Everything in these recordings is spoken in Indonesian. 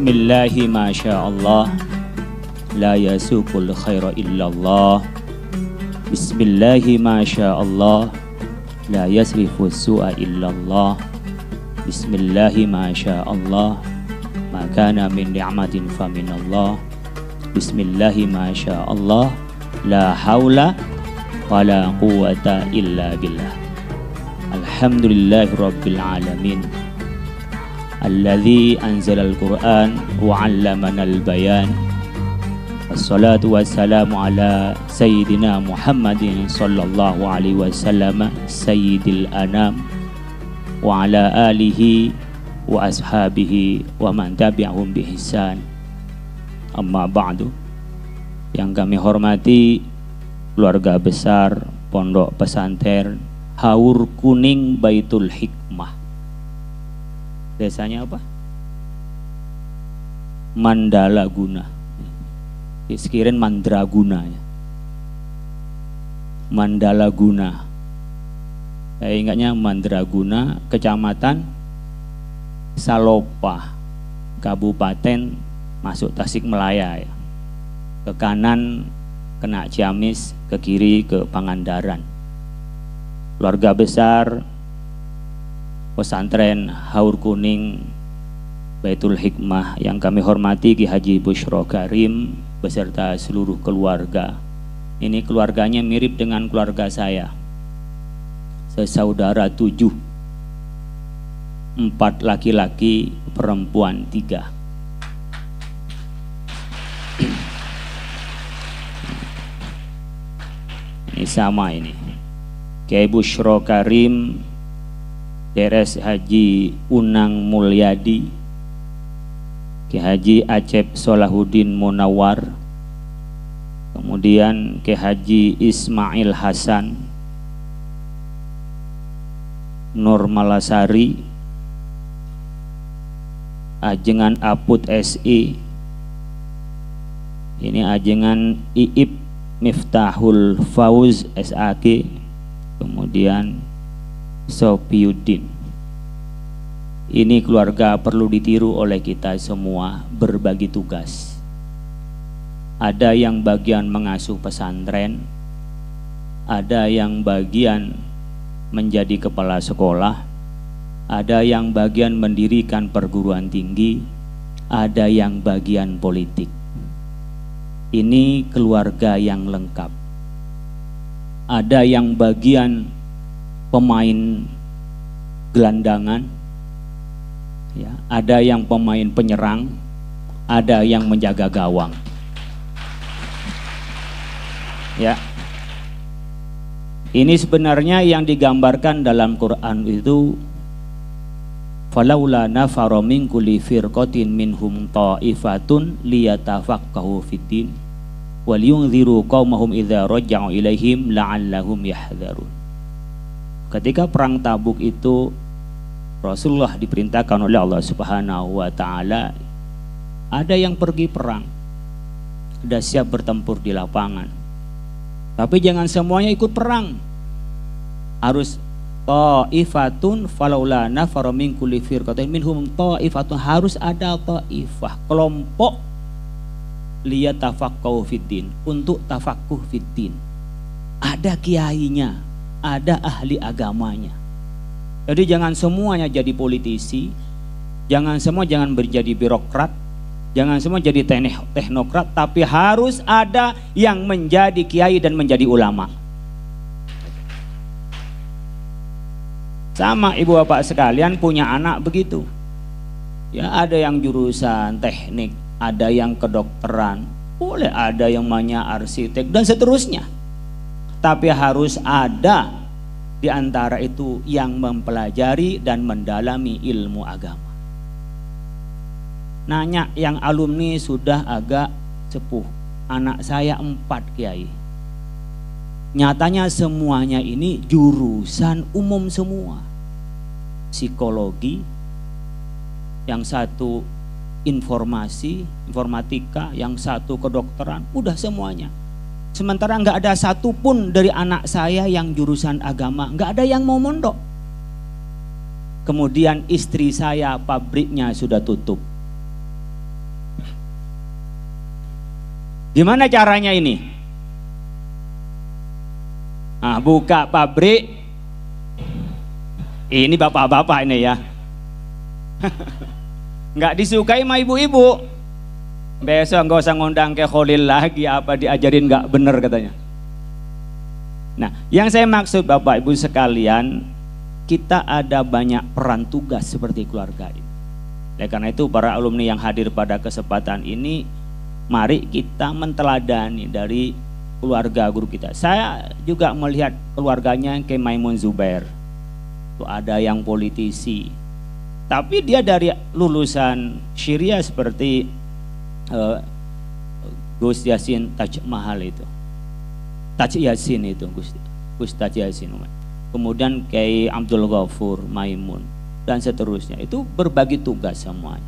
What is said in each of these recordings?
Bismillahi masyaallah, la yasuqul khaira illallah. Bismillahi masyaallah, la yasrifu su'a illallah. Bismillahi masyaallah, ma kana min ni'matin faminallah. Bismillahi masyaallah, la haula wala quwwata illa billah. Alhamdulillahi rabbil alamin, alladzi anzalal Qur'an wa 'allamanal bayan. Wassalatu wassalamu ala sayyidina Muhammadin sallallahu alaihi wasallam, sayyidil anam, wa ala alihi wa ashabihi wa man tabi'ahum bi ihsan. Amma ba'du. Yang kami hormati keluarga besar Pondok Pesantren Haur Kuning Baitul Hikmah. Desanya apa? Mandalaguna. Sekirain Mandraguna ya. Mandalaguna. Saya ingatnya Mandraguna, Kecamatan Salopa, Kabupaten masuk Tasikmalaya ya. Ke kanan kena Ciamis, ke kiri ke Pangandaran. Keluarga besar Pesantren Haur Kuning Baitul Hikmah yang kami hormati Ki Haji Busyro Karim beserta seluruh keluarga. Ini keluarganya mirip dengan keluarga saya. Sesaudara 7, 4 laki-laki, perempuan 3. Ini sama ini. Ki Busyro Karim, Deres Haji Unang Mulyadi, Ki Haji Acep Solahuddin Munawar, kemudian Ki Haji Ismail Hasan, Nur Malasari, ajengan Aput SI, ini ajengan Iip Miftahul Fauz SAG, kemudian Sofiuddin. Ini keluarga perlu ditiru oleh kita semua, berbagi tugas. Ada yang bagian mengasuh pesantren, ada yang bagian menjadi kepala sekolah, ada yang bagian mendirikan perguruan tinggi, ada yang bagian politik. Ini keluarga yang lengkap. Ada yang bagian pemain gelandangan, ya, ada yang pemain penyerang, ada yang menjaga gawang. Ya. Ini sebenarnya yang digambarkan dalam Quran itu, falaula nafara min kulli firqatin minhum ta'ifatun liyatafaqahu fiddin wal yunziru qaumahum idza raja'u ilaihim la'allahum yahdharun. Ketika perang Tabuk itu Rasulullah diperintahkan oleh Allah Subhanahu wa taala, ada yang pergi perang, sudah siap bertempur di lapangan. Tapi jangan semuanya ikut perang. Harus ta'ifatun falaula nafara min kulli firqatin minhum ta'ifatun, harus ada ta'ifah, kelompok liyatafaqahu fiddin, untuk tafaqquh fiddin. Ada kiainya, ada ahli agamanya. Jadi jangan semuanya jadi politisi, jangan menjadi birokrat, jangan semua jadi teknokrat, tapi harus ada yang menjadi kiai dan menjadi ulama. Sama ibu bapak sekalian punya anak begitu. Ya, ada yang jurusan teknik, ada yang kedokteran, boleh ada yang namanya arsitek dan seterusnya. Tapi harus ada di antara itu yang mempelajari dan mendalami ilmu agama. Nanya yang alumni sudah agak sepuh, anak saya 4 kiai. Nyatanya semuanya ini jurusan umum semua. Psikologi, yang satu informatika, yang satu kedokteran, udah semuanya. Sementara nggak ada satupun dari anak saya yang jurusan agama, nggak ada yang mau mondok. Kemudian istri saya pabriknya sudah tutup, Gimana caranya ini? Nah, buka pabrik. Ini bapak-bapak ini ya. Nggak disukai sama ibu-ibu. Besok nggak usah ngundang ke Kholil lagi, apa diajarin nggak bener katanya. Nah, yang saya maksud Bapak Ibu sekalian, kita ada banyak peran tugas seperti keluarga ini. Oleh karena itu para alumni yang hadir pada kesempatan ini, mari kita menteladani dari keluarga guru kita. Saya juga melihat keluarganya Kiai Maimun Zubair. Itu ada yang politisi, tapi dia dari lulusan Syria seperti Gus Yasin Taj Mahal itu. Taj Yasin itu Gus Taj Yasin. Kemudian Kiai Abdul Ghafur Maimun dan seterusnya. Itu berbagi tugas semuanya.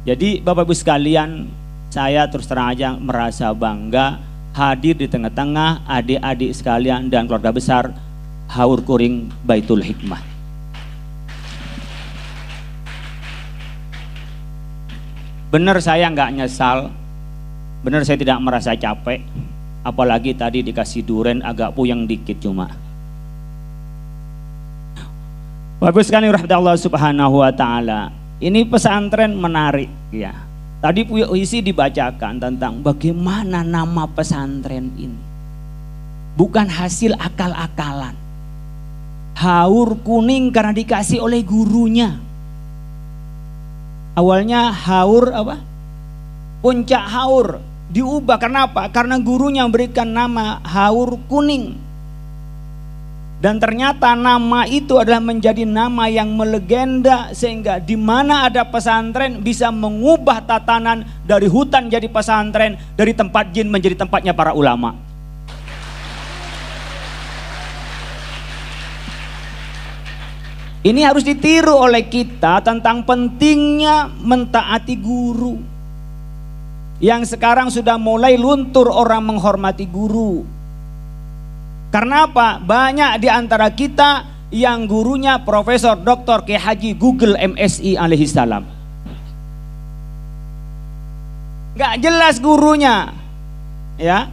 Jadi Bapak Ibu sekalian, saya terus terang aja merasa bangga hadir di tengah-tengah adik-adik sekalian dan keluarga besar Haur Kuring Baitul Hikmah. Benar saya nggak nyesal, benar saya tidak merasa capek. Apalagi tadi dikasih duren agak puyeng dikit cuma. Bapak sekalian rahmatullah subhanahu wa ta'ala. Ini pesantren menarik ya. Tadi puisi dibacakan tentang bagaimana nama pesantren ini. Bukan hasil akal-akalan. Haur kuning karena dikasih oleh gurunya. Awalnya haur apa? Puncak haur. Diubah karena apa? Karena gurunya memberikan nama Haur Kuning. Dan ternyata nama itu adalah menjadi nama yang melegenda, sehingga di mana ada pesantren bisa mengubah tatanan dari hutan jadi pesantren, dari tempat jin menjadi tempatnya para ulama. Ini harus ditiru oleh kita tentang pentingnya mentaati guru. Yang sekarang sudah mulai luntur orang menghormati guru. Karena apa? Banyak di antara kita yang gurunya Profesor Dr. Kiai Haji Google MSI alaihi salam. Gak jelas gurunya. Ya.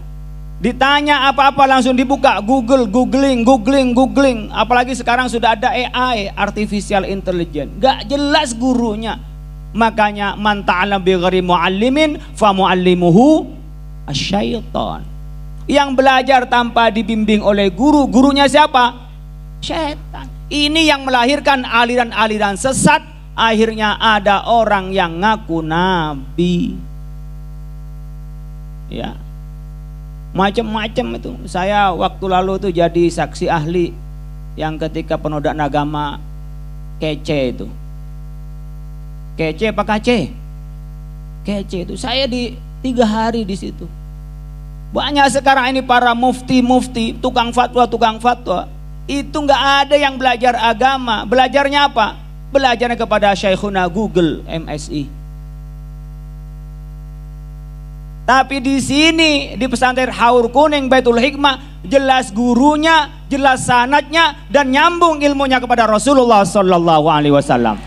Ditanya apa-apa langsung dibuka googling. Apalagi sekarang sudah ada AI, artificial intelligence. Gak jelas gurunya. Makanya man ta'alam bi ghairi muallimin fa muallimuhu asyaiton. Yang belajar tanpa dibimbing oleh guru, gurunya siapa? Syaitan. Ini yang melahirkan aliran-aliran sesat. Akhirnya ada orang yang ngaku nabi. Ya. Macam-macam itu. Saya waktu lalu itu jadi saksi ahli yang ketika penodaan agama kece itu. Kece apa kace? Kece itu. Saya di 3 hari di situ. Banyak sekarang ini para mufti, tukang fatwa. Itu nggak ada yang belajar agama. Belajarnya apa? Belajarnya kepada Syekhuna Google MSI. Tapi di sini di pesantren Haur Kuning Baitul Hikmah jelas gurunya, jelas sanadnya dan nyambung ilmunya kepada Rasulullah Sallallahu Alaihi Wasallam.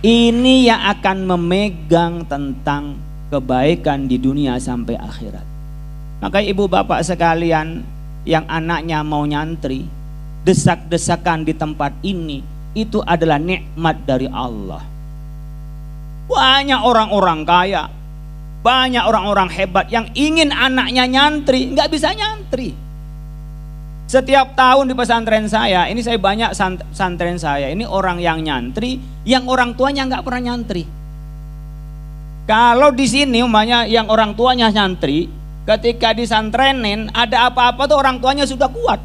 Ini yang akan memegang tentang kebaikan di dunia sampai akhirat. Maka ibu bapak sekalian yang anaknya mau nyantri, desak-desakan di tempat ini, itu adalah nikmat dari Allah. Banyak orang-orang kaya, banyak orang-orang hebat yang ingin anaknya nyantri, nggak bisa nyantri. Setiap tahun di pesantren saya, ini saya banyak santren saya, ini orang yang nyantri, yang orang tuanya nggak pernah nyantri. Kalau di sini umpamanya yang orang tuanya nyantri, ketika disantrenin ada apa-apa tuh orang tuanya sudah kuat.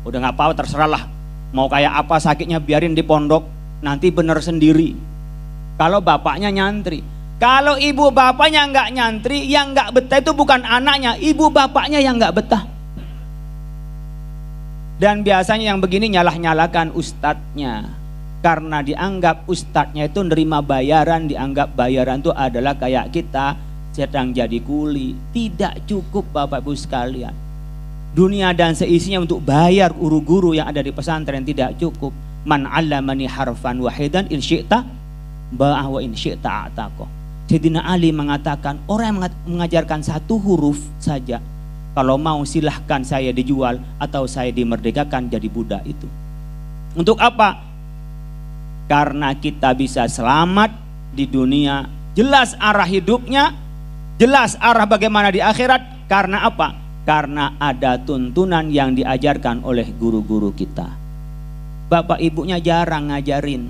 Udah nggak apa-apa, terserahlah. Mau kayak apa sakitnya biarin di pondok, nanti bener sendiri. Kalau bapaknya nyantri. Kalau ibu bapaknya nggak nyantri, yang nggak betah itu bukan anaknya, ibu bapaknya yang nggak betah. Dan biasanya yang begini nyalah-nyalakan ustadznya. Karena dianggap ustadznya itu nerima bayaran, dianggap bayaran itu adalah kayak kita sedang jadi kuli. Tidak cukup Bapak Ibu sekalian. Dunia dan seisinya untuk bayar guru-guru yang ada di pesantren tidak cukup. Man 'allamani harfan wahidan in syi'ta ba'ah wa in syi'ta a'taqah. Sayyidina Ali mengatakan, orang yang mengajarkan satu huruf saja, kalau mau silahkan saya dijual atau saya dimerdekakan jadi budak itu. Untuk apa? Karena kita bisa selamat di dunia, jelas arah hidupnya, jelas arah bagaimana di akhirat. Karena apa? Karena ada tuntunan yang diajarkan oleh guru-guru kita. Bapak ibunya jarang ngajarin,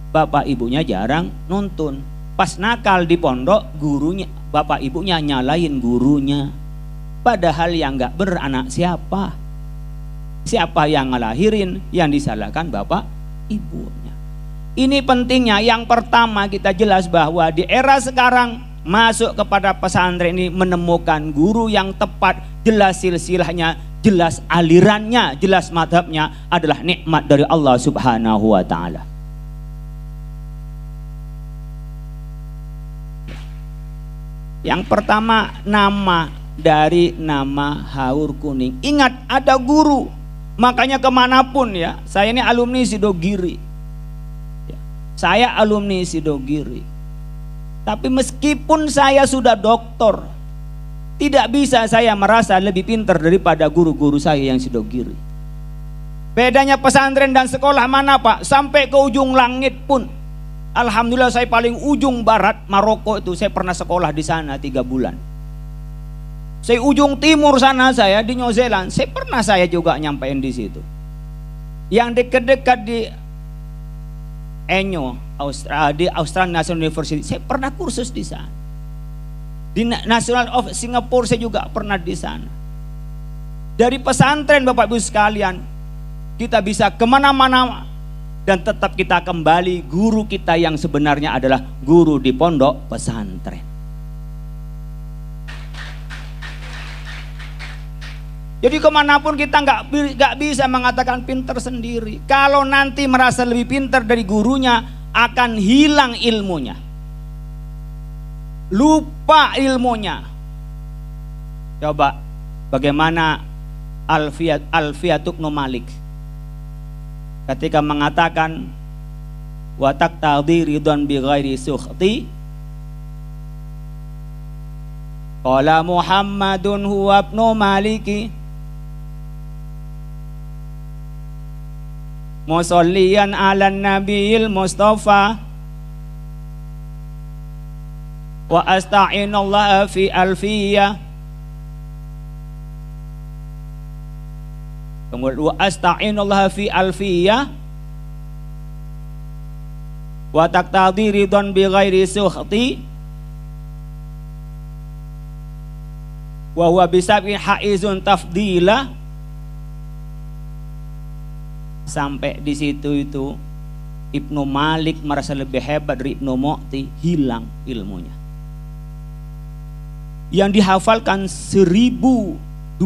bapak ibunya jarang nuntun. Pas nakal di pondok, gurunya, bapak ibunya nyalain gurunya. Padahal yang gak beranak siapa? Siapa yang ngelahirin? Yang disalahkan bapak ibunya. Ini pentingnya. Yang pertama kita jelas bahwa di era sekarang masuk kepada pesantren ini menemukan guru yang tepat, jelas silsilahnya, jelas alirannya, jelas madhabnya adalah nikmat dari Allah Subhanahu wa ta'ala. Yang pertama, nama dari nama Haur Kuning. Ingat, ada guru. Makanya kemanapun ya, saya ini alumni Sidogiri ya, saya alumni Sidogiri. Tapi meskipun saya sudah doktor, tidak bisa saya merasa lebih pintar daripada guru-guru saya yang Sidogiri. Bedanya pesantren dan sekolah mana Pak? Sampai ke ujung langit pun, alhamdulillah saya paling ujung barat Maroko itu, saya pernah sekolah di sana 3 bulan. Saya ujung timur sana, saya di New Zealand, saya pernah juga nyampein di situ. Yang dekat-dekat di Enyo, di Australian National University, saya pernah kursus di sana. Di National of Singapore saya juga pernah di sana. Dari pesantren Bapak Ibu sekalian, kita bisa kemana-mana dan tetap kita kembali guru kita yang sebenarnya adalah guru di pondok pesantren. Jadi kemanapun kita nggak bisa mengatakan pintar sendiri. Kalau nanti merasa lebih pintar dari gurunya, akan hilang ilmunya, lupa ilmunya. Coba bagaimana Alfiyah Ibnu Malik ketika mengatakan wa taqtadi ridwan bi ghairi sukhti, qala Muhammadun huwa ibnu Maliki musalliyan ala nabiyil mustafa wa asta'inullah fi alfiyah, kemudian wa asta'inullah fi alfiyah wa taqtadi ridwan bi ghairi sukhti wa huwa bisabi haizun tafdilah. Sampai di situ itu Ibnu Malik merasa lebih hebat dari Ibnu Mu'ti, hilang ilmunya. Yang dihafalkan 1002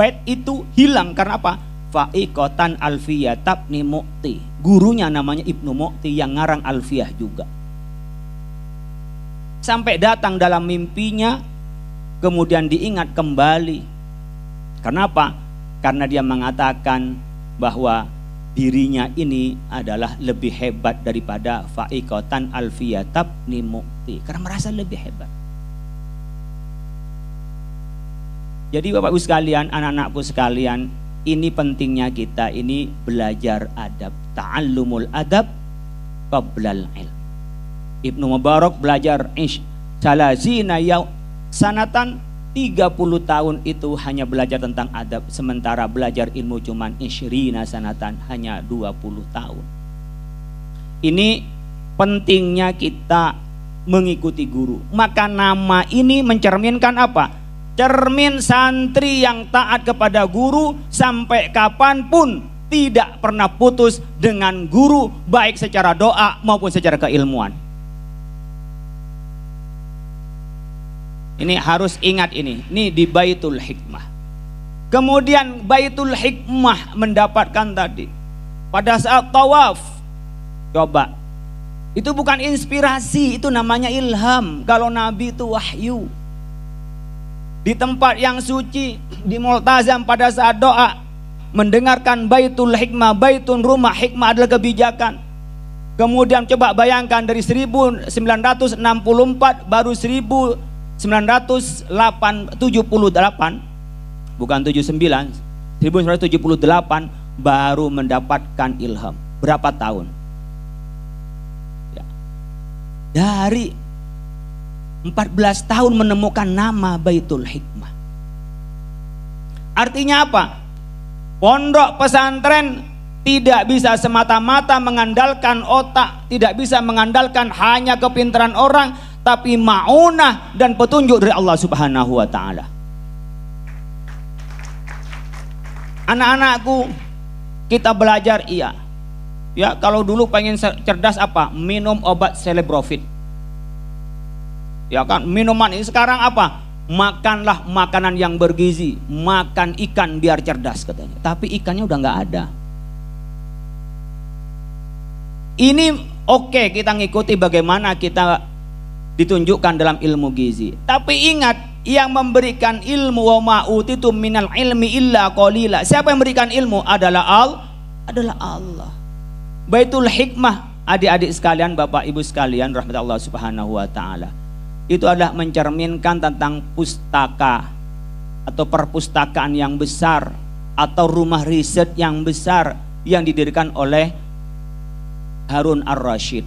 bait itu hilang karena apa? Fa'iqatan Alfiyah Tabni Mu'ti. Gurunya namanya Ibnu Mu'ti yang ngarang Alfiyah juga. Sampai datang dalam mimpinya, kemudian diingat kembali. Kenapa? Karena dia mengatakan bahwa dirinya ini adalah lebih hebat daripada Fa'iqatan Alfiyah Tabni Mu'ti, karena merasa lebih hebat. Jadi Bapak Ibu sekalian, anak-anakku sekalian, ini pentingnya kita ini belajar adab, ta'allumul adab qablal ilm. Ibnu Mubarak belajar salazina sanatan, 30 tahun itu hanya belajar tentang adab, sementara belajar ilmu cuman isyrina sanatan, hanya 20 tahun. Ini pentingnya kita mengikuti guru. Maka nama ini mencerminkan apa? Cermin santri yang taat kepada guru sampai kapanpun, tidak pernah putus dengan guru, baik secara doa maupun secara keilmuan. Ini harus ingat ini di Baitul Hikmah. Kemudian Baitul Hikmah mendapatkan tadi pada saat tawaf. Coba, itu bukan inspirasi, itu namanya ilham. Kalau Nabi itu wahyu. Di tempat yang suci, di Multazam pada saat doa, mendengarkan Baitul Hikmah, Baitun rumah hikmah adalah kebijakan. Kemudian coba bayangkan dari 1964 baru 1978, bukan 79, 1978 baru mendapatkan ilham. Berapa tahun? Ya. Dari 14 tahun menemukan nama Baitul Hikmah. Artinya apa? Pondok pesantren tidak bisa semata-mata mengandalkan otak, tidak bisa mengandalkan hanya kepintaran orang, tapi ma'unah dan petunjuk dari Allah Subhanahu wa taala. Anak-anakku, kita belajar iya. Ya, kalau dulu pengen cerdas apa? Minum obat Celebrofit. Ya kan, minuman ini sekarang apa? Makanlah makanan yang bergizi, makan ikan biar cerdas katanya. Tapi ikannya udah nggak ada. Ini oke, kita ngikuti bagaimana kita ditunjukkan dalam ilmu gizi. Tapi ingat, yang memberikan ilmu wa ma'utitu minal ilmi illa qalila. Siapa yang memberikan ilmu adalah Allah. Baitul Hikmah, adik-adik sekalian, bapak ibu sekalian, rahmat Allah Subhanahu wa taala. Itu adalah mencerminkan tentang pustaka atau perpustakaan yang besar atau rumah riset yang besar yang didirikan oleh Harun ar-Rasyid.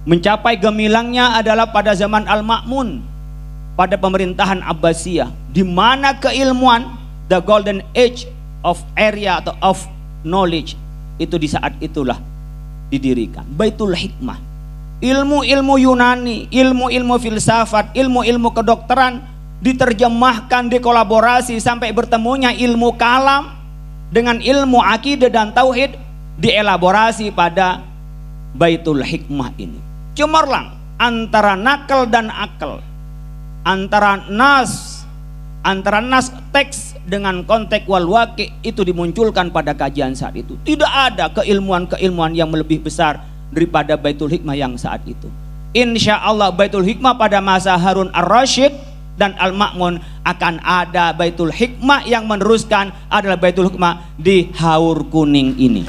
Mencapai gemilangnya adalah pada zaman Al-Ma'mun, pada pemerintahan Abbasiyah, di mana keilmuan, the golden age of area atau of knowledge, itu di saat itulah didirikan Baitul Hikmah. Ilmu-ilmu Yunani, ilmu-ilmu filsafat, ilmu-ilmu kedokteran diterjemahkan, dikolaborasi sampai bertemunya ilmu kalam dengan ilmu akidah dan tauhid, dielaborasi pada Baitul Hikmah ini. Cemerlang antara nakal dan akal, antara nas teks dengan konteks wal waqi, itu dimunculkan pada kajian saat itu. Tidak ada keilmuan-keilmuan yang lebih besar daripada Baitul Hikmah yang saat itu. Insya Allah Baitul Hikmah pada masa Harun ar-Rasyid dan Al-Ma'mun akan ada Baitul Hikmah yang meneruskan adalah Baitul Hikmah di Haur Kuning ini.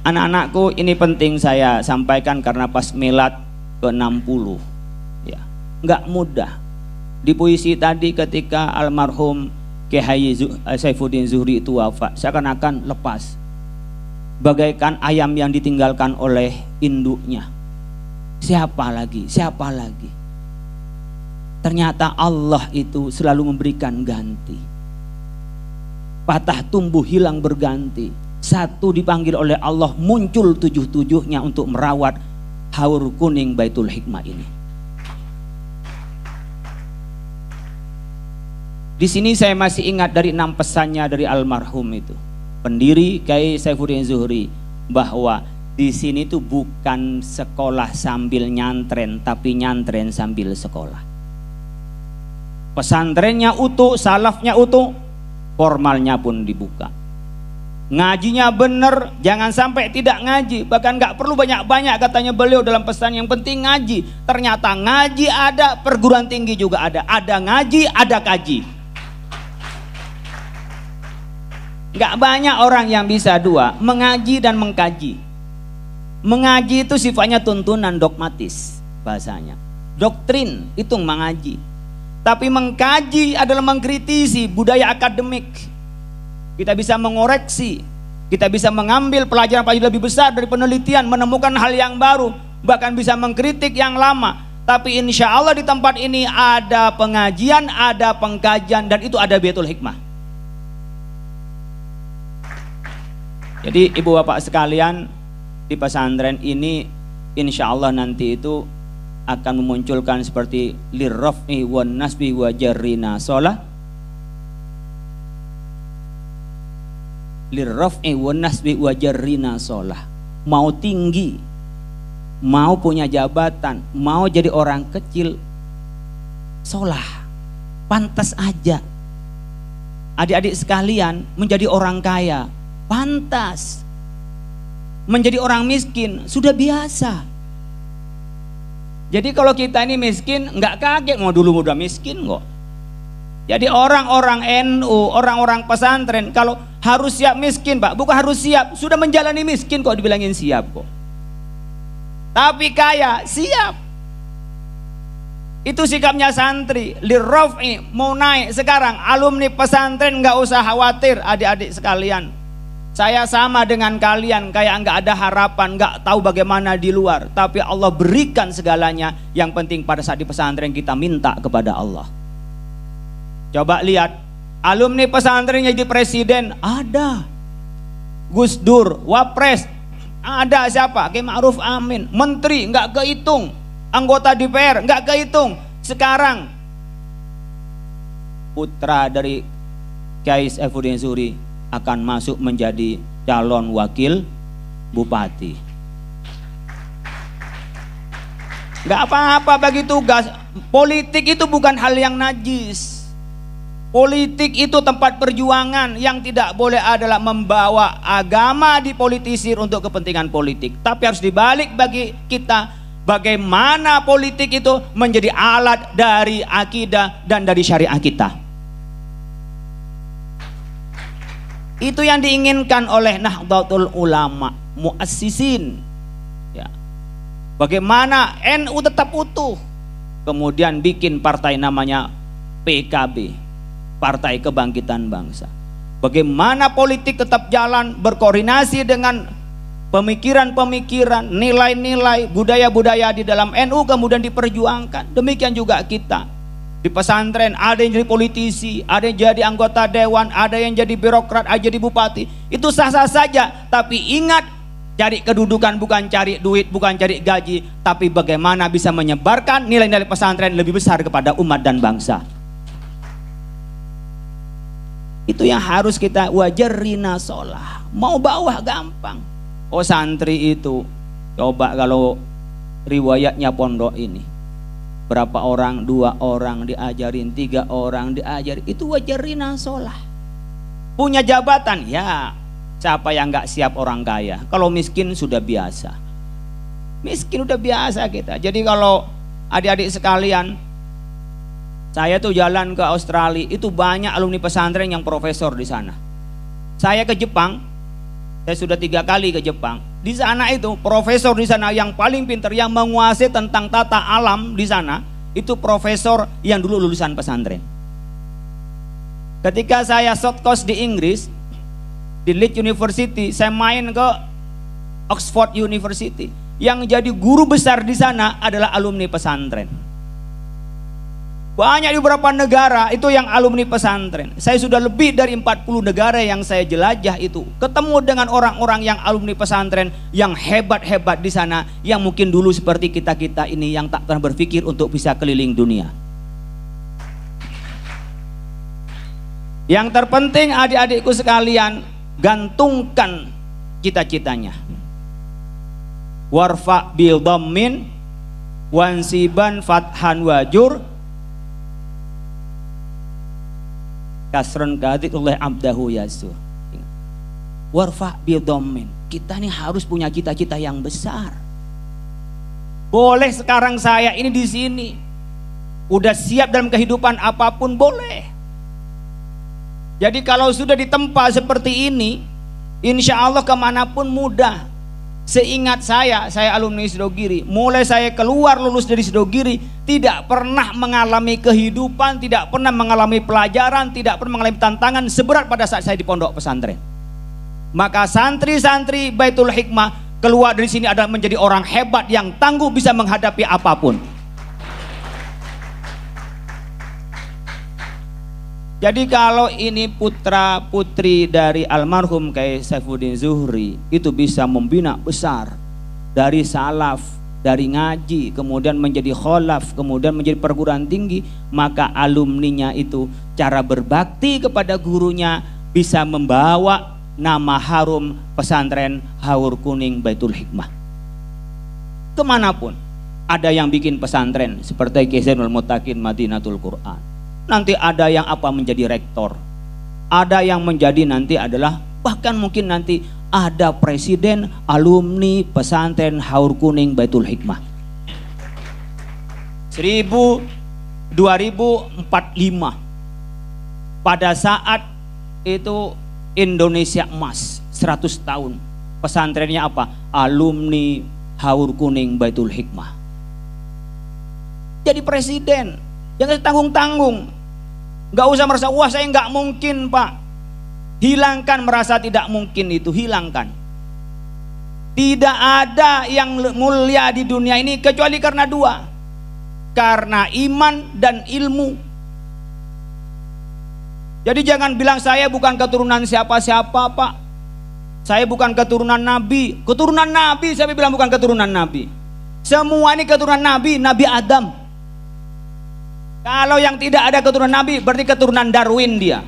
Anak-anakku, ini penting saya sampaikan karena pas milad ke-60 ya, nggak mudah. Di puisi tadi ketika almarhum Kiai Saifuddin Zuhri itu wafat, seakan-akan lepas, bagaikan ayam yang ditinggalkan oleh induknya. Siapa lagi? Ternyata Allah itu selalu memberikan ganti. Patah tumbuh hilang berganti. Satu dipanggil oleh Allah, muncul 7-7-nya untuk merawat Haur Kuning Baitul Hikmah ini. Di sini saya masih ingat dari 6 pesannya dari almarhum itu, pendiri Kiai Saifuddin Zuhri, bahwa di sini tuh bukan sekolah sambil nyantren, tapi nyantren sambil sekolah. Pesantrennya utuh, salafnya utuh, formalnya pun dibuka. Ngajinya bener, jangan sampai tidak ngaji. Bahkan gak perlu banyak-banyak katanya beliau dalam pesan, yang penting ngaji. Ternyata ngaji ada, perguruan tinggi juga ada. Ada ngaji, ada kaji. Gak banyak orang yang bisa dua, mengaji dan mengkaji. Mengaji itu sifatnya tuntunan dogmatis bahasanya. Doktrin itu mengaji. Tapi mengkaji adalah mengkritisi budaya akademik. Kita bisa mengoreksi, kita bisa mengambil pelajaran-pelajaran lebih besar dari penelitian, menemukan hal yang baru, bahkan bisa mengkritik yang lama. Tapi insya Allah di tempat ini ada pengajian, ada pengkajian, dan itu ada Baitul Hikmah. Jadi ibu bapak sekalian, di pesantren ini insya Allah nanti itu akan memunculkan seperti lirraf'i wan nasbi wa jarrina sholah, lirraf'i wan nasbi wa jarrina sholah. Mau tinggi, mau punya jabatan, mau jadi orang kecil, sholah pantas aja. Adik-adik sekalian, menjadi orang kaya pantas, menjadi orang miskin sudah biasa. Jadi kalau kita ini miskin nggak kaget, mau dulu udah miskin kok. Jadi orang-orang NU, orang-orang pesantren kalau harus siap miskin Pak, bukan harus siap, sudah menjalani miskin kok dibilangin siap kok. Tapi kaya, siap. Itu sikapnya santri. Lirraf'i, mau naik sekarang, alumni pesantren nggak usah khawatir adik-adik sekalian. Saya sama dengan kalian, kayak nggak ada harapan, nggak tahu bagaimana di luar. Tapi Allah berikan segalanya. Yang penting pada saat di pesantren kita minta kepada Allah. Coba lihat, alumni pesantren jadi presiden, ada. Gus Dur, Wapres, ada siapa? Kiai Ma'ruf Amin. Menteri, nggak kehitung. Anggota DPR, nggak kehitung. Sekarang, putra dari Kiai Saifuddin Zuhri akan masuk menjadi calon wakil bupati. Nggak apa-apa bagi tugas. Politik itu bukan hal yang najis. Politik itu tempat perjuangan. Yang tidak boleh adalah membawa agama dipolitisir untuk kepentingan politik. Tapi harus dibalik bagi kita, bagaimana politik itu menjadi alat dari akidah dan dari syariah kita. Itu yang diinginkan oleh Nahdlatul Ulama, muassisin. Ya. Bagaimana NU tetap utuh, kemudian bikin partai namanya PKB. Partai Kebangkitan Bangsa. Bagaimana politik tetap jalan berkoordinasi dengan pemikiran-pemikiran, nilai-nilai, budaya-budaya di dalam NU kemudian diperjuangkan. Demikian juga kita di pesantren, ada yang jadi politisi, ada yang jadi anggota dewan, ada yang jadi birokrat, ada yang jadi bupati. Itu sah-sah saja, tapi ingat, cari kedudukan bukan cari duit, bukan cari gaji, tapi bagaimana bisa menyebarkan nilai-nilai pesantren lebih besar kepada umat dan bangsa. Itu yang harus kita wajarina sholah. Mau bawah gampang. Oh santri itu, coba kalau riwayatnya pondok ini, berapa orang, 2 orang diajarin, 3 orang diajarin, itu wajarina sholah. Punya jabatan, ya siapa yang nggak siap orang kaya. Kalau miskin sudah biasa. Miskin udah biasa kita. Jadi kalau adik-adik sekalian, saya tuh jalan ke Australia, itu banyak alumni pesantren yang profesor di sana. Saya ke Jepang, saya sudah 3 kali ke Jepang. Di sana itu profesor di sana yang paling pintar, yang menguasai tentang tata alam di sana, itu profesor yang dulu lulusan pesantren. Ketika saya short course di Inggris, di Leeds University, saya main ke Oxford University. Yang jadi guru besar di sana adalah alumni pesantren. Banyak di beberapa negara itu yang alumni pesantren. Saya sudah lebih dari 40 negara yang saya jelajah itu. Ketemu dengan orang-orang yang alumni pesantren yang hebat-hebat di sana, yang mungkin dulu seperti kita-kita ini yang tak pernah berpikir untuk bisa keliling dunia. Yang terpenting adik-adikku sekalian, gantungkan cita-citanya. Warfa bil dhammin wansiban fathan wajur kasron kadit oleh abdahu yasur. Warfa bil dhammin. Kita nih harus punya cita-cita yang besar. Boleh sekarang saya ini di sini udah siap dalam kehidupan apapun, boleh. Jadi kalau sudah ditempa seperti ini, insya Allah kemanapun mudah. Seingat saya alumni Sidogiri, mulai saya keluar lulus dari Sidogiri, tidak pernah mengalami kehidupan, tidak pernah mengalami pelajaran, tidak pernah mengalami tantangan seberat pada saat saya di pondok pesantren. Maka santri-santri Baitul Hikmah keluar dari sini adalah menjadi orang hebat yang tangguh bisa menghadapi apapun. Jadi kalau ini putra putri dari almarhum Kiai Saifuddin Zuhri itu bisa membina besar dari salaf, dari ngaji, kemudian menjadi kholaf, kemudian menjadi perguruan tinggi, maka alumninya itu cara berbakti kepada gurunya bisa membawa nama harum pesantren Haur Kuning Baitul Hikmah kemanapun. Ada yang bikin pesantren seperti Kiai Zainul Muttaqin Madinatul Quran. Nanti ada yang menjadi rektor, ada yang menjadi nanti adalah bahkan mungkin nanti ada presiden alumni pesantren Haur Kuning Baitul Hikmah 2045. pada saat itu Indonesia emas 100 tahun. Pesantrennya apa? Alumni Haur Kuning Baitul Hikmah. Jadi presiden, jangan tanggung-tanggung. Gak usah merasa, wah saya gak mungkin Pak. Hilangkan merasa tidak mungkin itu, hilangkan. Tidak ada yang mulia di dunia ini kecuali karena dua. Karena iman dan ilmu. Jadi jangan bilang saya bukan keturunan siapa-siapa Pak. Saya bukan keturunan Nabi. Keturunan Nabi, siapa bilang bukan keturunan Nabi? Semua ini keturunan Nabi, Nabi Adam. Kalau yang tidak ada keturunan Nabi, berarti keturunan Darwin dia.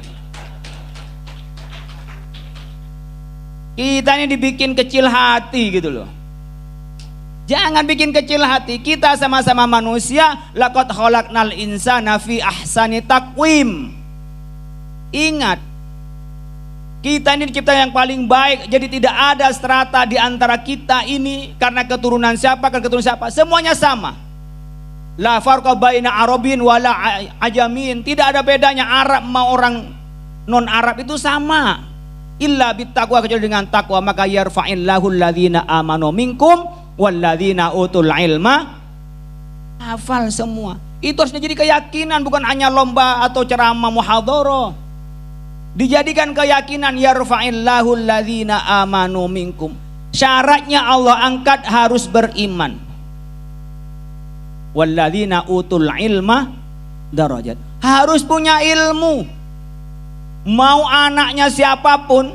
Kita ini dibikin kecil hati gitu loh. Jangan bikin kecil hati. Kita sama-sama manusia. Laqad khalaqnal insana fi ahsani taqwim. Ingat, kita ini dicipta yang paling baik. Jadi tidak ada strata di antara kita ini karena keturunan siapa, karena keturunan siapa. Semuanya sama. La farqa baina Arabin wala ajamin. Tidak ada bedanya Arab mau orang non Arab itu sama. Illa bittaqwa, kecuali dengan takwa. Maka yarfa'illahu alladhina amanu minkum walladzina utul ilma. Hafal semua. Itu harus jadi keyakinan, bukan hanya lomba atau ceramah muhadharah. Dijadikan keyakinan, yarfa'illahu alladhina amanu minkum. Syaratnya Allah angkat harus beriman. Walladzina utul ilma darajat. Harus punya ilmu. Mau anaknya siapapun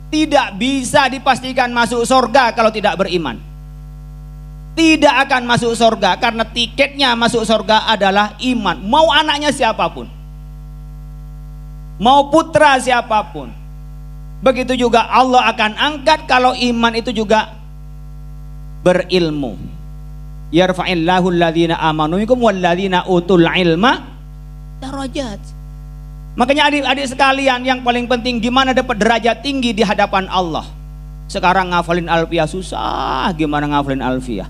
tidak bisa dipastikan masuk surga kalau tidak beriman. Tidak akan masuk surga karena tiketnya masuk surga adalah iman. Mau anaknya siapapun, mau putra siapapun. Begitu juga Allah akan angkat kalau iman itu juga berilmu. Yarfa'illahu alladhina amanu minkum walladzina utul ilma darajat. Makanya adik-adik sekalian, yang paling penting gimana dapat derajat tinggi di hadapan Allah. Sekarang ngafalin alfiah susah, gimana ngafalin alfiah?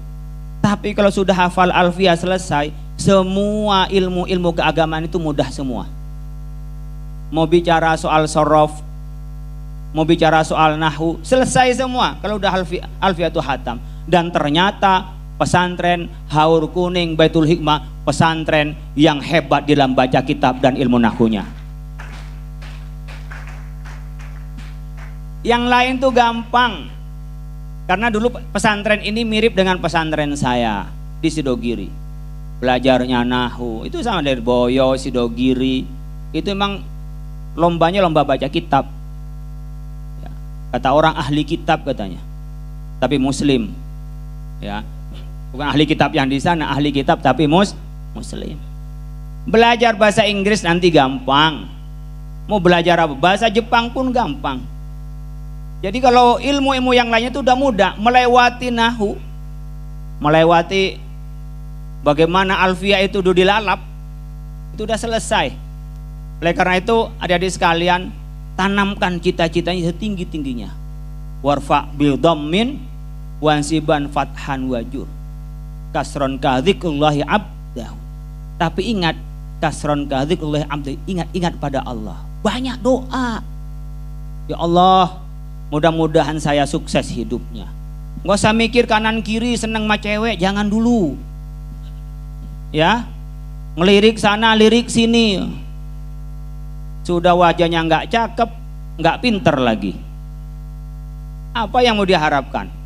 Tapi kalau sudah hafal alfiah selesai, semua ilmu-ilmu keagamaan itu mudah semua. Mau bicara soal sorof, mau bicara soal nahwu, selesai semua kalau udah alfiah itu hatam. Dan ternyata pesantren Haur Kuning Baitul Hikmah pesantren yang hebat dalam baca kitab dan ilmu nahwunya. Yang lain tuh gampang. Karena dulu pesantren ini mirip dengan pesantren saya di Sidogiri. Belajarnya nahwu itu sama dari Boyo, Sidogiri. Itu emang lombanya lomba baca kitab. Ya, kata orang ahli kitab katanya. Tapi muslim. Ya. Bukan ahli kitab yang di sana, ahli kitab tapi muslim. Belajar bahasa Inggris nanti gampang. Mau belajar apa? Bahasa Jepang pun gampang. Jadi kalau ilmu-ilmu yang lainnya itu udah mudah, melewati nahwu, melewati bagaimana alfiah itu udah dilalap, itu udah selesai. Oleh karena itu adik-adik sekalian, tanamkan cita-citanya setinggi-tingginya. Warfa bil dhammin wansiban fathan wajur. Kasron kadzikrullahi abdahu. Tapi ingat, kasron kadzikrullahi abdahu, ingat pada Allah. Banyak doa. Ya Allah, mudah-mudahan saya sukses hidupnya. Gak usah mikir kanan kiri seneng sama cewek, jangan dulu. Ya, ngelirik sana, lirik sini. Sudah wajahnya nggak cakep, nggak pinter lagi. Apa yang mau diharapkan?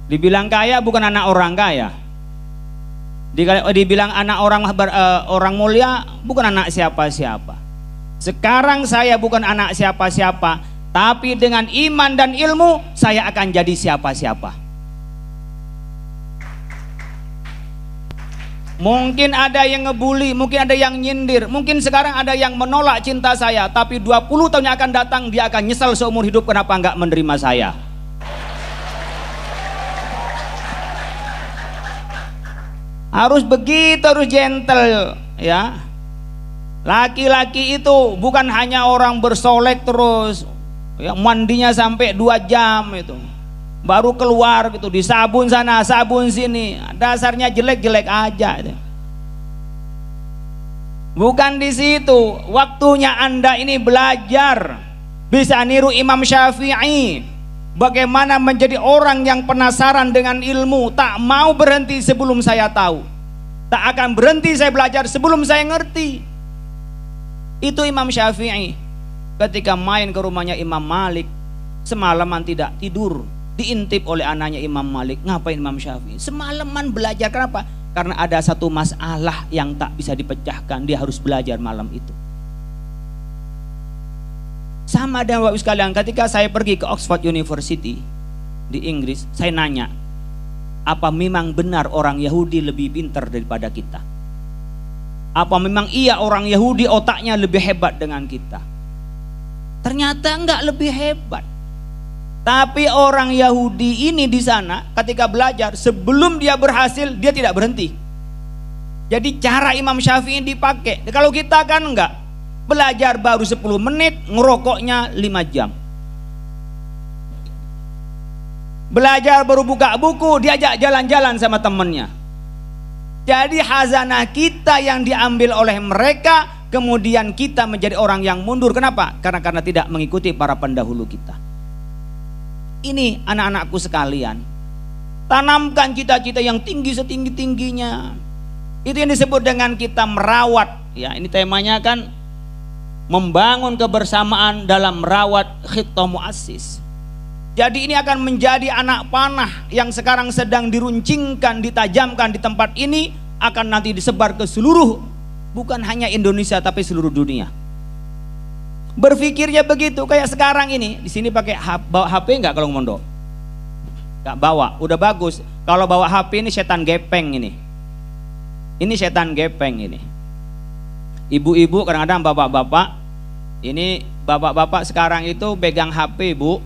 Dibilang kaya bukan anak orang kaya. Dibilang anak orang mulia bukan anak siapa-siapa. Sekarang saya bukan anak siapa-siapa. Tapi dengan iman dan ilmu saya akan jadi siapa-siapa. Mungkin ada yang ngebully, mungkin ada yang nyindir, mungkin sekarang ada yang menolak cinta saya. Tapi 20 tahun yang akan datang dia akan nyesal seumur hidup kenapa enggak menerima saya. Harus begitu, harus gentle ya. Laki-laki itu bukan hanya orang bersolek terus ya, mandinya sampai 2 jam itu baru keluar gitu, disabun sana sabun sini, dasarnya jelek-jelek aja itu. Bukan di situ. Waktunya Anda ini belajar, bisa niru Imam Syafi'i, bagaimana menjadi orang yang penasaran dengan ilmu, tak mau berhenti sebelum saya tahu, tak akan berhenti saya belajar sebelum saya ngerti. Itu Imam Syafi'i. Ketika main ke rumahnya Imam Malik, semalaman tidak tidur, diintip oleh anaknya Imam Malik. Ngapain Imam Syafi'i? Semalaman belajar. Kenapa? Karena ada satu masalah yang tak bisa dipecahkan, dia harus belajar malam itu. Sama dengan Bapak sekalian, ketika saya pergi ke Oxford University di Inggris, saya nanya, apa memang benar orang Yahudi lebih pintar daripada kita? Apa memang iya orang Yahudi otaknya lebih hebat dengan kita? Ternyata enggak lebih hebat. Tapi orang Yahudi ini di sana ketika belajar, sebelum dia berhasil dia tidak berhenti. Jadi cara Imam Syafi'i dipakai. Kalau kita kan enggak, belajar baru 10 menit, ngerokoknya 5 jam. Belajar baru buka buku, diajak jalan-jalan sama temennya. Jadi khazanah kita yang diambil oleh mereka, kemudian kita menjadi orang yang mundur. Kenapa? Karena tidak mengikuti para pendahulu kita. Ini anak-anakku sekalian, tanamkan cita-cita yang tinggi setinggi-tingginya. Itu yang disebut dengan kita merawat. Ya, ini temanya kan membangun kebersamaan dalam merawat khittah muassis. Jadi ini akan menjadi anak panah yang sekarang sedang diruncingkan, ditajamkan di tempat ini, akan nanti disebar ke seluruh, bukan hanya Indonesia tapi seluruh dunia. Berpikirnya begitu, kayak sekarang ini di sini pakai bawa HP nggak kalau mondok? Nggak bawa, udah bagus. Kalau bawa HP ini setan gepeng ini. Ini setan gepeng ini. Ibu-ibu, kadang-kadang bapak-bapak, ini bapak-bapak sekarang itu pegang HP, Bu,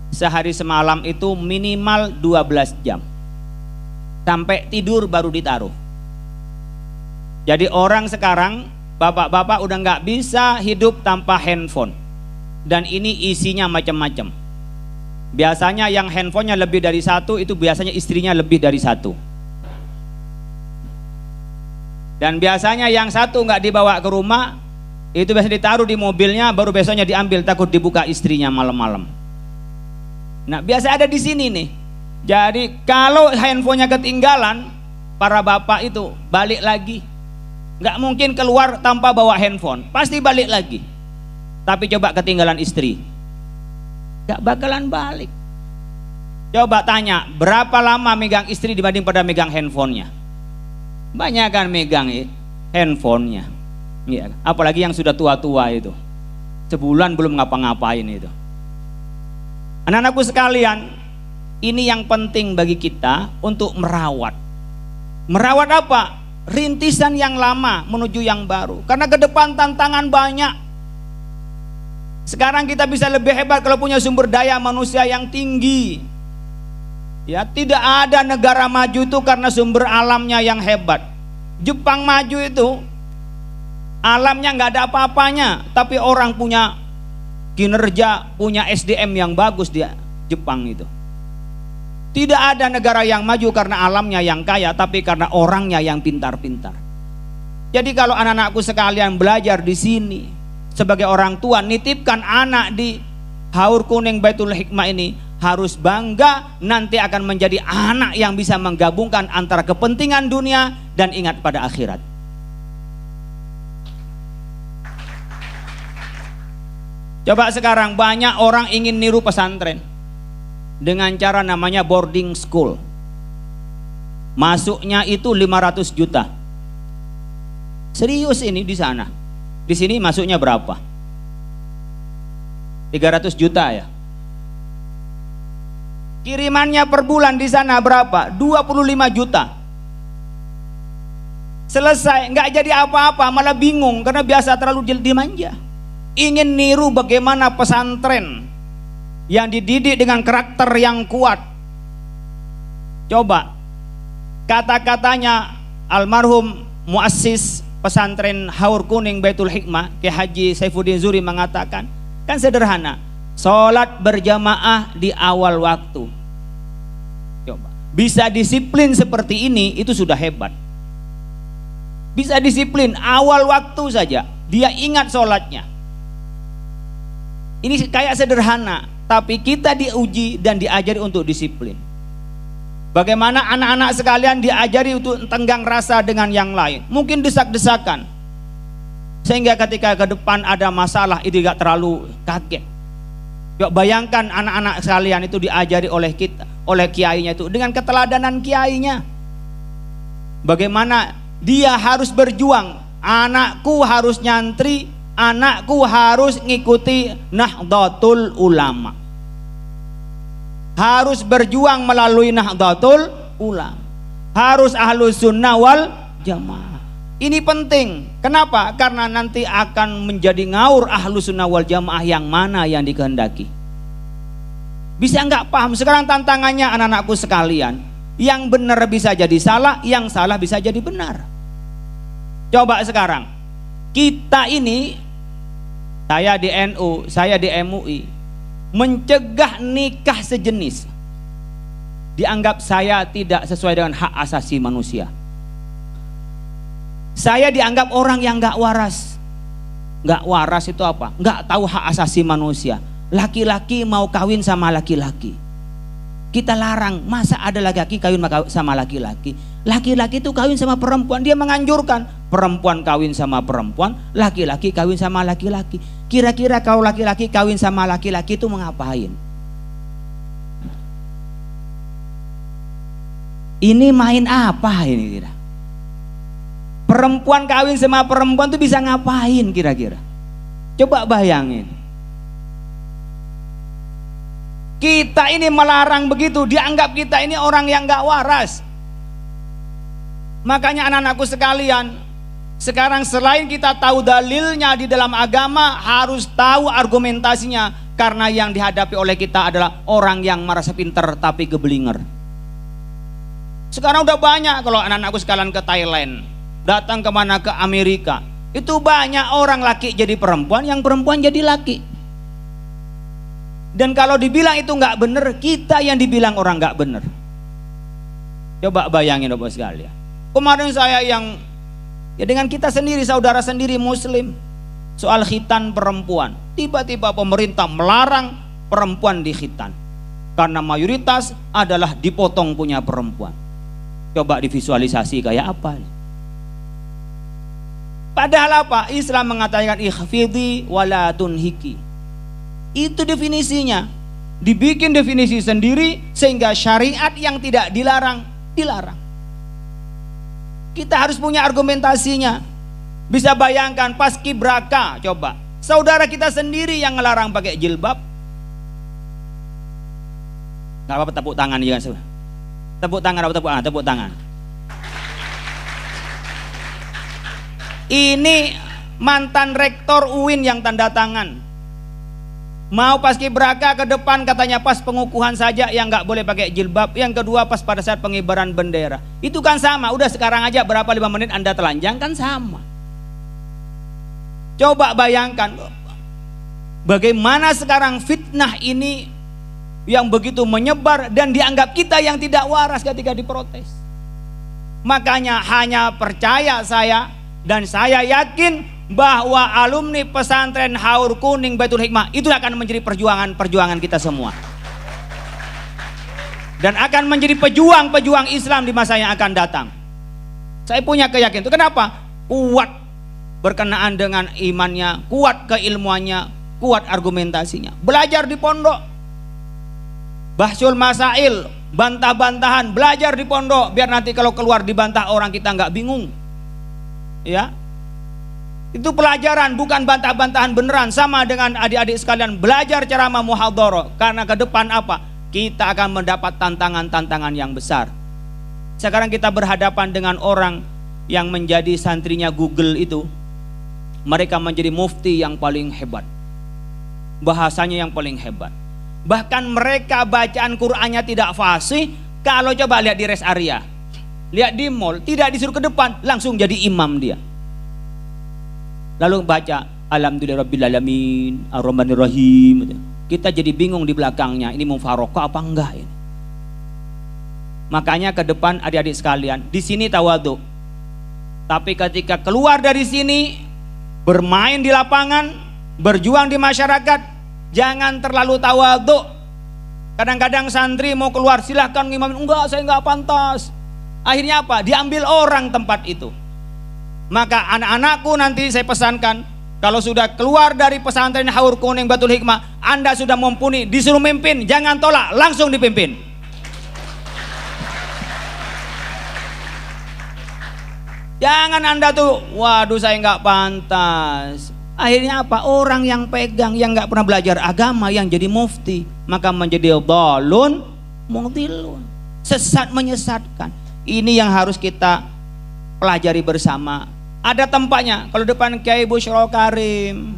sehari semalam itu minimal 12 jam. Sampai tidur baru ditaruh. Jadi orang sekarang, bapak-bapak udah nggak bisa hidup tanpa handphone. Dan ini isinya macam-macam. Biasanya yang handphonenya lebih dari satu, itu biasanya istrinya lebih dari satu. Dan biasanya yang satu nggak dibawa ke rumah, itu biasa ditaruh di mobilnya, baru besoknya diambil, takut dibuka istrinya malam-malam. Nah, biasa ada di sini nih. Jadi kalau handphonenya ketinggalan, para bapak itu balik lagi. Nggak mungkin keluar tanpa bawa handphone, pasti balik lagi. Tapi coba ketinggalan istri, nggak bakalan balik. Coba tanya, berapa lama megang istri dibanding pada megang handphonenya? Banyak kan megang handphonenya. Ya, apalagi yang sudah tua-tua itu, sebulan belum ngapa-ngapain itu. Anak-anakku sekalian, ini yang penting bagi kita untuk merawat. Merawat apa? Rintisan yang lama menuju yang baru. Karena ke depan tantangan banyak. Sekarang kita bisa lebih hebat kalau punya sumber daya manusia yang tinggi. Ya, tidak ada negara maju itu karena sumber alamnya yang hebat. Jepang maju itu alamnya nggak ada apa-apanya, tapi orang punya kinerja, punya SDM yang bagus dia Jepang itu. Tidak ada negara yang maju karena alamnya yang kaya, tapi karena orangnya yang pintar-pintar. Jadi kalau anak-anakku sekalian belajar di sini, sebagai orang tua nitipkan anak di Haur Kuning Baitul Hikmah ini, harus bangga nanti akan menjadi anak yang bisa menggabungkan antara kepentingan dunia dan ingat pada akhirat. Coba sekarang banyak orang ingin niru pesantren dengan cara namanya boarding school. Masuknya itu 500 juta. Serius ini di sana. Di sini masuknya berapa? 300 juta ya. Kirimannya per bulan di sana berapa? 25 juta. Selesai, nggak jadi apa-apa, malah bingung karena biasa terlalu dimanja. Ingin niru bagaimana pesantren yang dididik dengan karakter yang kuat. Coba kata-katanya almarhum muassis pesantren Haur Kuning Baitul Hikmah, Kiai Haji Saifuddin Zuri mengatakan, kan sederhana, sholat berjamaah di awal waktu. Coba bisa disiplin seperti ini, itu sudah hebat. Bisa disiplin awal waktu saja, dia ingat sholatnya. Ini kayak sederhana, tapi kita diuji dan diajari untuk disiplin. Bagaimana anak-anak sekalian diajari untuk tenggang rasa dengan yang lain. Mungkin desak-desakan, sehingga ketika ke depan ada masalah itu gak terlalu kaget. Yuk bayangkan anak-anak sekalian itu diajari oleh kita, oleh kiainya itu, dengan keteladanan kiainya. Bagaimana dia harus berjuang, anakku harus nyantri, anakku harus ngikuti Nahdlatul Ulama, harus berjuang melalui Nahdlatul Ulama, harus Ahlus Sunnah wal Jamaah. Ini penting. Kenapa? Karena nanti akan menjadi ngaur Ahlus Sunnah wal Jamaah yang mana yang dikehendaki. Bisa nggak paham? Sekarang tantangannya anak-anakku sekalian, yang benar bisa jadi salah, yang salah bisa jadi benar. Coba sekarang kita ini, saya di NU, saya di MUI, mencegah nikah sejenis, dianggap saya tidak sesuai dengan hak asasi manusia. Saya dianggap orang yang gak waras. Gak waras itu apa? Gak tahu hak asasi manusia. Laki-laki mau kawin sama laki-laki, kita larang. Masa ada laki-laki kawin sama laki-laki? Laki-laki itu kawin sama perempuan. Dia menganjurkan perempuan kawin sama perempuan, laki-laki kawin sama laki-laki. Kira-kira kalau laki-laki kawin sama laki-laki itu mengapain? Ini main apa ini kira? Perempuan kawin sama perempuan itu bisa ngapain kira-kira? Coba bayangin. Kita ini melarang begitu, dianggap kita ini orang yang gak waras. Makanya anak-anakku sekalian, sekarang selain kita tahu dalilnya di dalam agama, harus tahu argumentasinya. Karena yang dihadapi oleh kita adalah orang yang merasa pintar tapi gebelinger. Sekarang udah banyak kalau anak-anakku sekalian ke Thailand, datang kemana, ke Amerika, itu banyak orang laki jadi perempuan, yang perempuan jadi laki. Dan kalau dibilang itu nggak bener, kita yang dibilang orang nggak bener. Coba bayangin Bapak sekalian. Kemarin saya yang ya dengan kita sendiri, saudara sendiri Muslim, soal khitan perempuan, tiba-tiba pemerintah melarang perempuan dikhitan karena mayoritas adalah dipotong punya perempuan. Coba divisualisasi kayak apa nih? Padahal apa? Islam mengatakan ikhfidhi wala tunhiki. Itu definisinya. Dibikin definisi sendiri sehingga syariat yang tidak dilarang dilarang. Kita harus punya argumentasinya. Bisa bayangkan paskibraka, coba. Saudara kita sendiri yang ngelarang pakai jilbab. Gak apa-apa, tepuk tangan juga. Tepuk tangan, tepuk tangan. Ini mantan rektor UIN yang tanda tangan. Mau paskibraka ke depan katanya pas pengukuhan saja yang nggak boleh pakai jilbab. Yang kedua pas pada saat pengibaran bendera. Itu kan sama. Udah sekarang aja berapa 5 menit Anda telanjang kan sama. Coba bayangkan bagaimana sekarang fitnah ini yang begitu menyebar dan dianggap kita yang tidak waras ketika diprotes. Makanya hanya percaya saya dan saya yakin bahwa alumni pesantren Haur Kuning Baitul Hikmah itu akan menjadi perjuangan kita semua, dan akan menjadi pejuang Islam di masa yang akan datang. Saya punya keyakinan itu. Kenapa? Kuat berkenaan dengan imannya, kuat keilmuannya, kuat argumentasinya. Belajar di pondok, bahsul masail, bantah-bantahan, belajar di pondok biar nanti kalau keluar dibantah orang kita nggak bingung. Ya. Itu pelajaran, bukan bantah-bantahan beneran. Sama dengan adik-adik sekalian, belajar ceramah muhadharah. Karena ke depan apa? Kita akan mendapat tantangan-tantangan yang besar. Sekarang kita berhadapan dengan orang yang menjadi santrinya Google itu. Mereka menjadi mufti yang paling hebat, bahasanya yang paling hebat. Bahkan mereka bacaan Qur'annya tidak fasih. Kalau coba lihat di rest area, lihat di mall, tidak disuruh ke depan, langsung jadi imam dia. Lalu baca Alhamdulillahirrabbilalamin Ar-Rahmanirrahim. Kita jadi bingung di belakangnya, ini mufaraqah apa enggak ini. Makanya ke depan adik-adik sekalian, di sini tawadhu. Tapi ketika keluar dari sini, bermain di lapangan, berjuang di masyarakat, jangan terlalu tawadhu. Kadang-kadang santri mau keluar, silahkan ngimamin, enggak, saya enggak pantas. Akhirnya apa? Diambil orang tempat itu. Maka anak-anakku nanti saya pesankan, kalau sudah keluar dari pesantren Haur Kuning Baitul Hikmah, Anda sudah mumpuni, disuruh mimpin, jangan tolak, langsung dipimpin. Jangan Anda tuh, waduh saya nggak pantas. Akhirnya apa? Orang yang pegang, yang nggak pernah belajar agama, yang jadi mufti, maka menjadi dhalun mudhillun, sesat menyesatkan. Ini yang harus kita pelajari bersama. Ada tempatnya. Kalau depan Kiai Busyra Karim,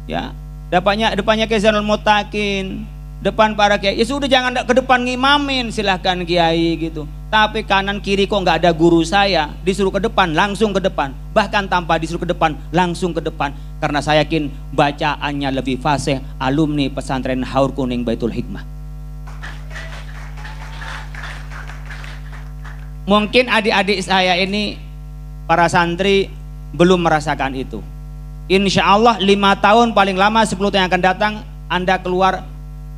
ya, depannya Kiai Zainul Muttaqin, depan para kiai, ya sudah jangan ke depan ngimamin, silahkan kiai gitu. Tapi kanan kiri kok nggak ada guru saya, disuruh ke depan, langsung ke depan. Bahkan tanpa disuruh ke depan, langsung ke depan. Karena saya yakin bacaannya lebih fasih alumni pesantren Haur Kuning Baitul Hikmah. Mungkin adik-adik saya ini, para santri, belum merasakan itu. Insya Allah 5 tahun paling lama 10 tahun yang akan datang, Anda keluar,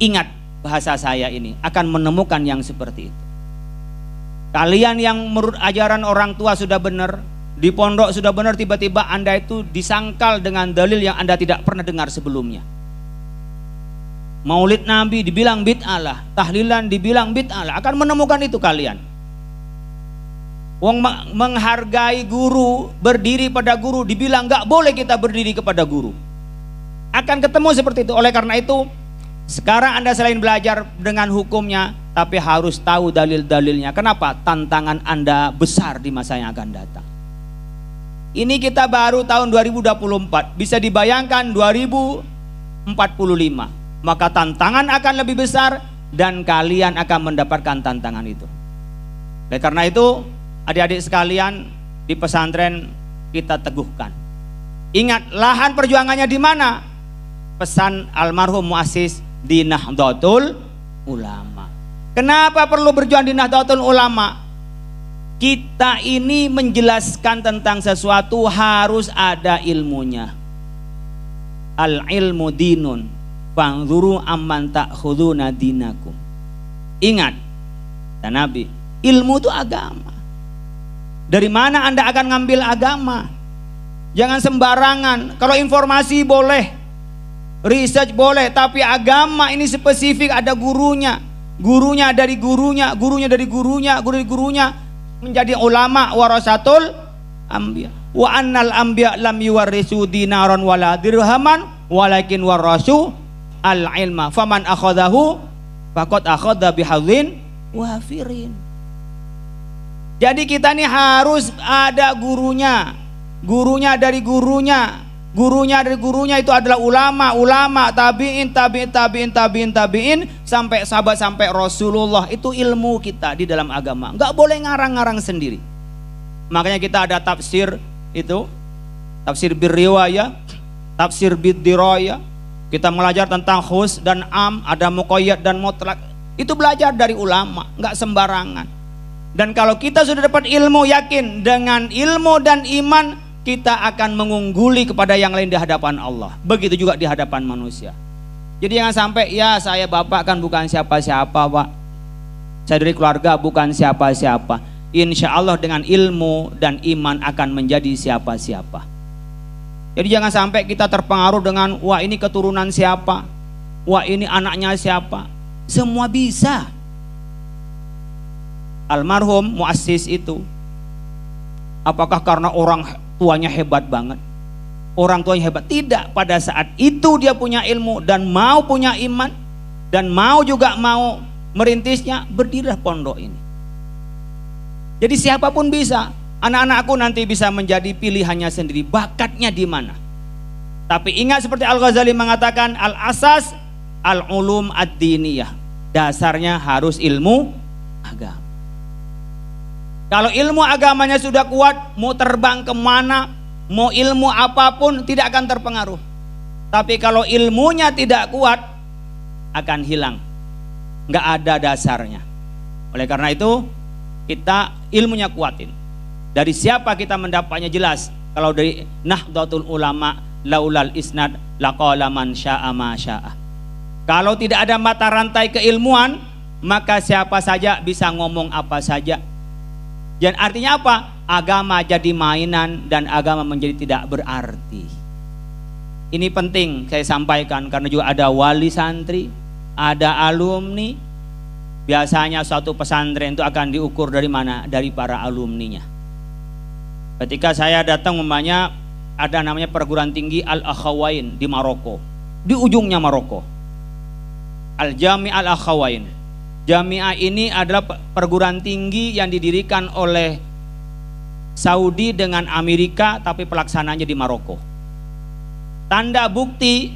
ingat bahasa saya ini, akan menemukan yang seperti itu. Kalian yang menurut ajaran orang tua sudah benar, di pondok sudah benar, tiba-tiba Anda itu disangkal dengan dalil yang Anda tidak pernah dengar sebelumnya. Maulid Nabi dibilang bid'ah lah, tahlilan dibilang bid'ah lah, akan menemukan itu kalian. Wong menghargai guru, berdiri pada guru, dibilang nggak boleh kita berdiri kepada guru. Akan ketemu seperti itu. Oleh karena itu, sekarang Anda selain belajar dengan hukumnya, tapi harus tahu dalil-dalilnya. Kenapa? Tantangan Anda besar di masa yang akan datang. Ini kita baru tahun 2024, bisa dibayangkan 2045. Maka tantangan akan lebih besar dan kalian akan mendapatkan tantangan itu. Oleh karena itu, adik-adik sekalian di pesantren kita teguhkan. Ingat, lahan perjuangannya di mana? Pesan almarhum muassis di Nahdlatul Ulama. Kenapa perlu berjuang di Nahdlatul Ulama? Kita ini menjelaskan tentang sesuatu harus ada ilmunya. Al ilmu dinun, fanzuru amman ta'khuduna dinakum. Ingat, dan Nabi, ilmu itu agama. Dari mana Anda akan ngambil agama? Jangan sembarangan. Kalau informasi boleh, research boleh, tapi agama ini spesifik, ada gurunya. Gurunya dari gurunya, gurunya dari gurunya, guru dari gurunya, menjadi ulama warasatul anbiya. Wa annal anbiya lam yuwarrisu dinaran wala dirhaman walakin warasu al ilma. Faman akhadahu faqad akhadha bihadzin wafirin. Jadi kita ini harus ada gurunya. Gurunya dari gurunya. Gurunya dari gurunya itu adalah ulama, tabi'in, sampai sahabat, sampai Rasulullah. Itu ilmu kita di dalam agama. Enggak boleh ngarang-ngarang sendiri. Makanya kita ada tafsir itu, tafsir birriwayah, tafsir bidirayah. Kita belajar tentang khus dan am, ada muqayyad dan mutlak. Itu belajar dari ulama, enggak sembarangan. Dan kalau kita sudah dapat ilmu, yakin dengan ilmu dan iman kita akan mengungguli kepada yang lain di hadapan Allah. Begitu juga di hadapan manusia. Jadi jangan sampai, ya saya bapak kan bukan siapa-siapa pak, saya dari keluarga bukan siapa-siapa. Insya Allah dengan ilmu dan iman akan menjadi siapa-siapa. Jadi jangan sampai kita terpengaruh dengan, wah ini keturunan siapa, wah ini anaknya siapa. Semua bisa. Almarhum muassis itu, apakah karena orang tuanya hebat banget, orang tuanya hebat? Tidak. Pada saat itu dia punya ilmu dan mau punya iman dan mau juga mau merintisnya, berdirilah pondok ini. Jadi siapapun bisa. Anak-anakku nanti bisa menjadi pilihannya sendiri, bakatnya di mana. Tapi ingat seperti Al-Ghazali mengatakan, al-asas al-ulum ad-diniyah, dasarnya harus ilmu agama. Kalau ilmu agamanya sudah kuat, mau terbang kemana, mau ilmu apapun tidak akan terpengaruh. Tapi kalau ilmunya tidak kuat, akan hilang, nggak ada dasarnya. Oleh karena itu kita ilmunya kuatin. Dari siapa kita mendapatnya? Jelas. Kalau dari Nahdlatul Ulama, laulal isnad laqala man syaa ma syaa. Kalau tidak ada mata rantai keilmuan, maka siapa saja bisa ngomong apa saja. Dan artinya apa? Agama jadi mainan dan agama menjadi tidak berarti. Ini penting saya sampaikan karena juga ada wali santri, ada alumni. Biasanya suatu pesantren itu akan diukur dari mana? Dari para alumninya. Ketika saya datang umpamanya ada namanya perguruan tinggi Al-Akhawain di Maroko, di ujungnya Maroko, Al-Jami' Al-Akhawain. Jami'ah ini adalah perguruan tinggi yang didirikan oleh Saudi dengan Amerika, tapi pelaksananya di Maroko. Tanda bukti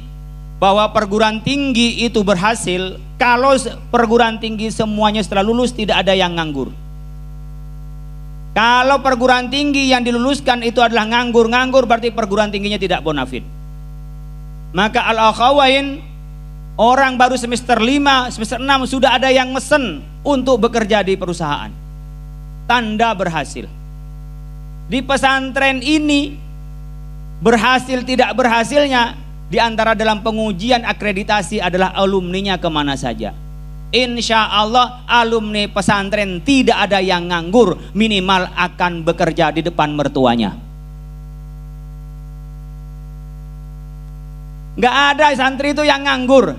bahwa perguruan tinggi itu berhasil kalau perguruan tinggi semuanya setelah lulus tidak ada yang nganggur. Kalau perguruan tinggi yang diluluskan itu adalah nganggur berarti perguruan tingginya tidak bonafid. Maka Al-Akhawain, orang baru semester 5, semester 6 sudah ada yang mesen untuk bekerja di perusahaan. Tanda berhasil. Di pesantren ini berhasil tidak berhasilnya di antara dalam pengujian akreditasi adalah alumninya kemana saja. Insya Allah alumni pesantren tidak ada yang nganggur, minimal akan bekerja di depan mertuanya. Nggak ada santri itu yang nganggur.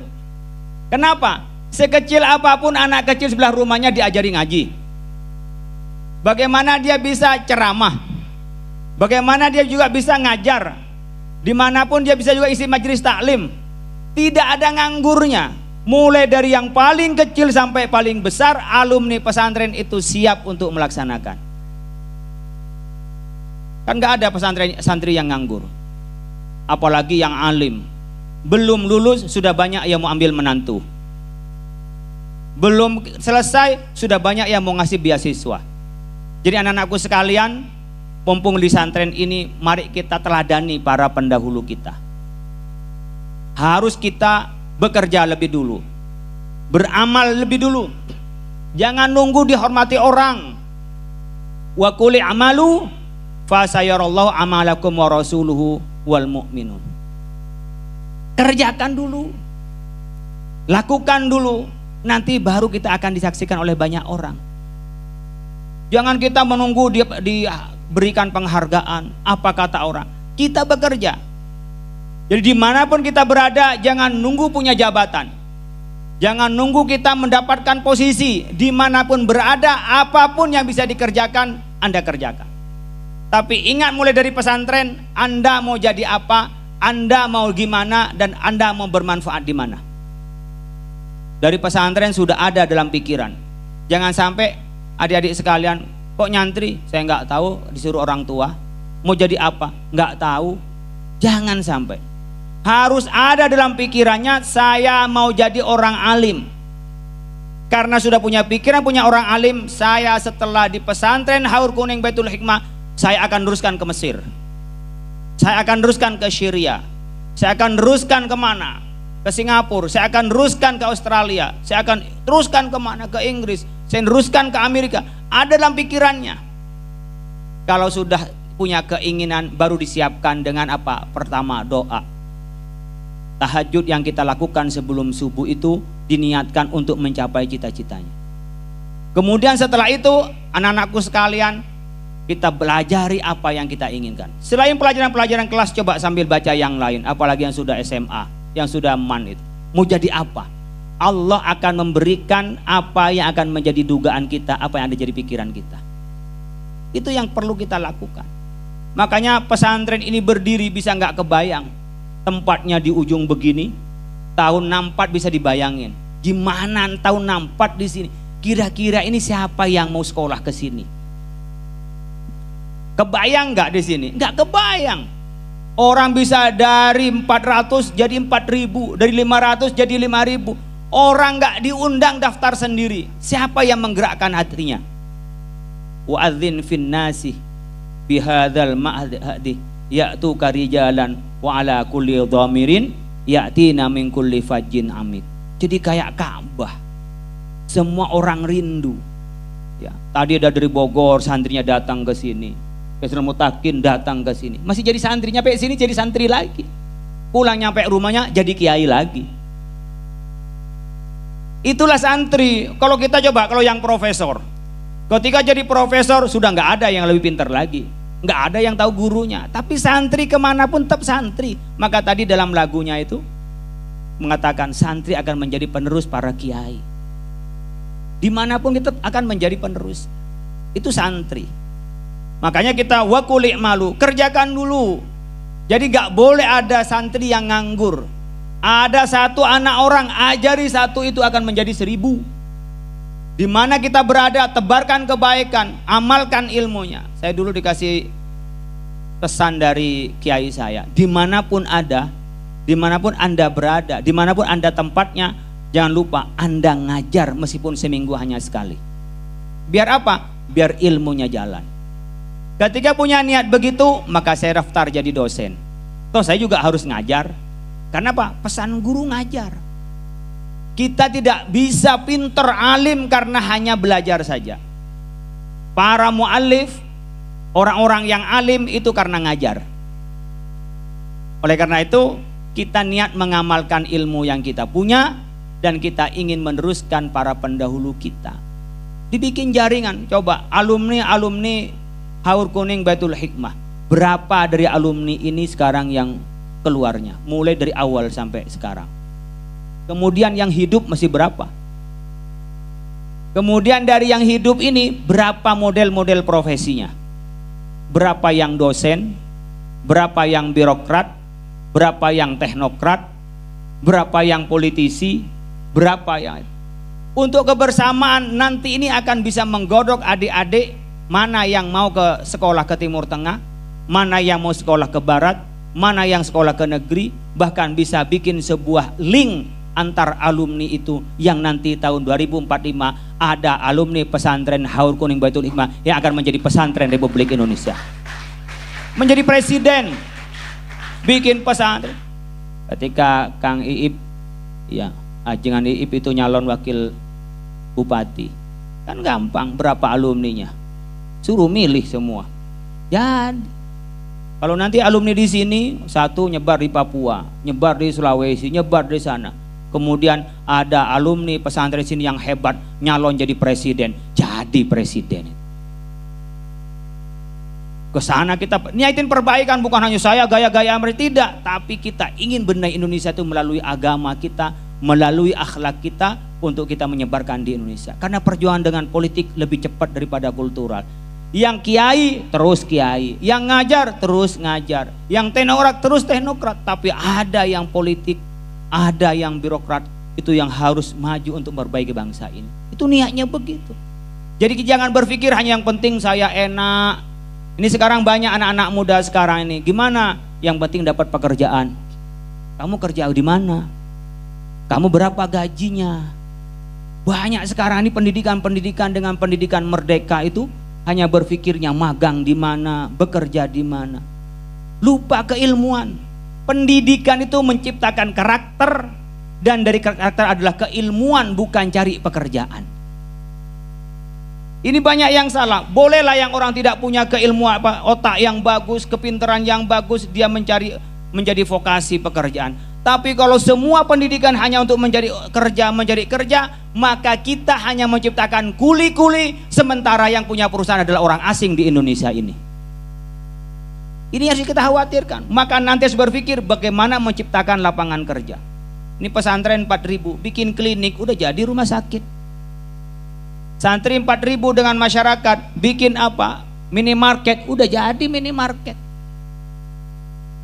Kenapa? Sekecil apapun anak kecil sebelah rumahnya diajari ngaji. Bagaimana dia bisa ceramah? Bagaimana dia juga bisa ngajar? Dimanapun dia bisa juga isi majelis taklim. Tidak ada nganggurnya. Mulai dari yang paling kecil sampai paling besar, alumni pesantren itu siap untuk melaksanakan. Kan nggak ada pesantren santri yang nganggur, apalagi yang alim. Belum lulus sudah banyak yang mau ambil menantu, belum selesai sudah banyak yang mau ngasih beasiswa. Jadi anak-anakku sekalian, mumpung di pesantren ini, mari kita teladani para pendahulu kita. Harus kita bekerja lebih dulu, beramal lebih dulu. Jangan nunggu dihormati orang. Wa quli amalu fa sayarallahu amalakum wa rasuluhu wal mu'minun. Kerjakan dulu, lakukan dulu, nanti baru kita akan disaksikan oleh banyak orang. Jangan kita menunggu diberikan penghargaan, apa kata orang. Kita bekerja. Jadi dimanapun kita berada, jangan nunggu punya jabatan, jangan nunggu kita mendapatkan posisi. Dimanapun berada, apapun yang bisa dikerjakan, Anda kerjakan. Tapi ingat, mulai dari pesantren, Anda mau jadi apa, Anda mau gimana, dan Anda mau bermanfaat di mana. Dari pesantren sudah ada dalam pikiran. Jangan sampai adik-adik sekalian, kok nyantri, saya nggak tahu, disuruh orang tua, mau jadi apa, nggak tahu. Jangan sampai. Harus ada dalam pikirannya, saya mau jadi orang alim. Karena sudah punya pikiran, punya orang alim, saya setelah di pesantren Haur Kuning Baitul Hikmah, saya akan teruskan ke Mesir, saya akan teruskan ke Syria, saya akan teruskan kemana? Ke Singapura, saya akan teruskan ke Australia, saya akan teruskan kemana? Ke Inggris, saya teruskan ke Amerika. Ada dalam pikirannya. Kalau sudah punya keinginan, baru disiapkan dengan apa? Pertama, doa. Tahajud yang kita lakukan sebelum subuh itu diniatkan untuk mencapai cita-citanya. Kemudian setelah itu, anak-anakku sekalian, kita belajari apa yang kita inginkan. Selain pelajaran-pelajaran kelas, coba sambil baca yang lain. Apalagi yang sudah SMA, yang sudah MAN itu. Mau jadi apa? Allah akan memberikan apa yang akan menjadi dugaan kita, apa yang ada jadi pikiran kita. Itu yang perlu kita lakukan. Makanya pesantren ini berdiri bisa nggak kebayang. Tempatnya di ujung begini, tahun 64 bisa dibayangin. Gimana tahun 64 di sini? Kira-kira ini siapa yang mau sekolah ke sini? Kebayang nggak di sini? Nggak kebayang. Orang bisa dari 400 jadi 4.000, dari 500 jadi 5.000. Orang nggak diundang daftar sendiri. Siapa yang menggerakkan hatinya? Wa'adzin fin nasi bihadzal ma'hadi ya'tuka rijalan wa ala kulli dhamirin ya'tina min kulli fajjin amik. Jadi kayak Ka'bah, semua orang rindu. Ya, tadi ada dari Bogor, santrinya datang ke sini. Faisal Mutakin datang ke sini, masih jadi santri, nyampe sini jadi santri lagi. Pulang nyampe rumahnya jadi kiai lagi. Itulah santri. Kalau kita coba, kalau yang profesor, ketika jadi profesor sudah nggak ada yang lebih pintar lagi, nggak ada yang tahu gurunya. Tapi santri kemanapun tetap santri. Maka tadi dalam lagunya itu mengatakan santri akan menjadi penerus para kiai. Dimanapun kita akan menjadi penerus. Itu santri. Makanya kita wakuli malu, kerjakan dulu. Jadi gak boleh ada santri yang nganggur. Ada satu anak orang, ajari satu, itu akan menjadi 1000. Dimana kita berada, tebarkan kebaikan, amalkan ilmunya. Saya dulu dikasih pesan dari kiai saya, dimanapun ada, dimanapun Anda berada, dimanapun Anda tempatnya, jangan lupa Anda ngajar meskipun seminggu hanya sekali. Biar apa? Biar ilmunya jalan. Ketika punya niat begitu, maka saya daftar jadi dosen. Toh saya juga harus ngajar. Karena apa? Pesan guru ngajar. Kita tidak bisa pinter alim karena hanya belajar saja. Para mu'alif, orang-orang yang alim itu karena ngajar. Oleh karena itu, kita niat mengamalkan ilmu yang kita punya dan kita ingin meneruskan para pendahulu kita. Dibikin jaringan, coba alumni Haur Kuning Baitul Hikmah. Berapa dari alumni ini sekarang yang keluarnya? Mulai dari awal sampai sekarang. Kemudian yang hidup masih berapa? Kemudian dari yang hidup ini berapa model-model profesinya? Berapa yang dosen? Berapa yang birokrat? Berapa yang teknokrat? Berapa yang politisi? Berapa yang... Untuk kebersamaan nanti ini akan bisa menggodok adik-adik mana yang mau ke sekolah ke Timur Tengah, mana yang mau sekolah ke Barat, mana yang sekolah ke negeri, bahkan bisa bikin sebuah link antar alumni itu yang nanti tahun 2045 ada alumni pesantren Haur Kuning Baitul Hikmah yang akan menjadi pesantren Republik Indonesia. Menjadi presiden, bikin pesantren. Ketika Kang Iip, ya, Ajengan Iip itu nyalon wakil bupati, kan gampang, berapa alumninya? Suruh milih semua. Jadi kalau nanti alumni di sini satu nyebar di Papua, nyebar di Sulawesi, nyebar di sana. Kemudian ada alumni pesantren sini yang hebat nyalon jadi presiden, jadi presiden. Ke sana kita niatin perbaikan, bukan hanya saya gaya-gaya mereka, tidak, tapi kita ingin benahi Indonesia itu melalui agama kita, melalui akhlak kita untuk kita menyebarkan di Indonesia. Karena perjuangan dengan politik lebih cepat daripada kultural. Yang kiai terus kiai, yang ngajar terus ngajar, yang teknokrat terus teknokrat. Tapi ada yang politik, ada yang birokrat, itu yang harus maju untuk memperbaiki bangsa ini. Itu niatnya begitu. Jadi jangan berpikir hanya yang penting saya enak. Ini sekarang banyak anak-anak muda sekarang ini, gimana? Yang penting dapat pekerjaan. Kamu kerja di mana? Kamu berapa gajinya? Banyak sekarang ini pendidikan dengan pendidikan merdeka itu hanya berpikirnya magang di mana, bekerja di mana. Lupa keilmuan. Pendidikan itu menciptakan karakter, dan dari karakter adalah keilmuan, bukan cari pekerjaan. Ini banyak yang salah. Bolehlah yang orang tidak punya keilmuan, otak yang bagus, kepintaran yang bagus, dia menjadi vokasi pekerjaan. Tapi kalau semua pendidikan hanya untuk menjadi kerja, maka kita hanya menciptakan kuli-kuli, sementara yang punya perusahaan adalah orang asing di Indonesia ini. Ini harus kita khawatirkan. Maka nanti harus berpikir bagaimana menciptakan lapangan kerja. Ini pesantren 4.000, bikin klinik, udah jadi rumah sakit. Santri 4.000 dengan masyarakat, bikin apa? Minimarket, udah jadi minimarket.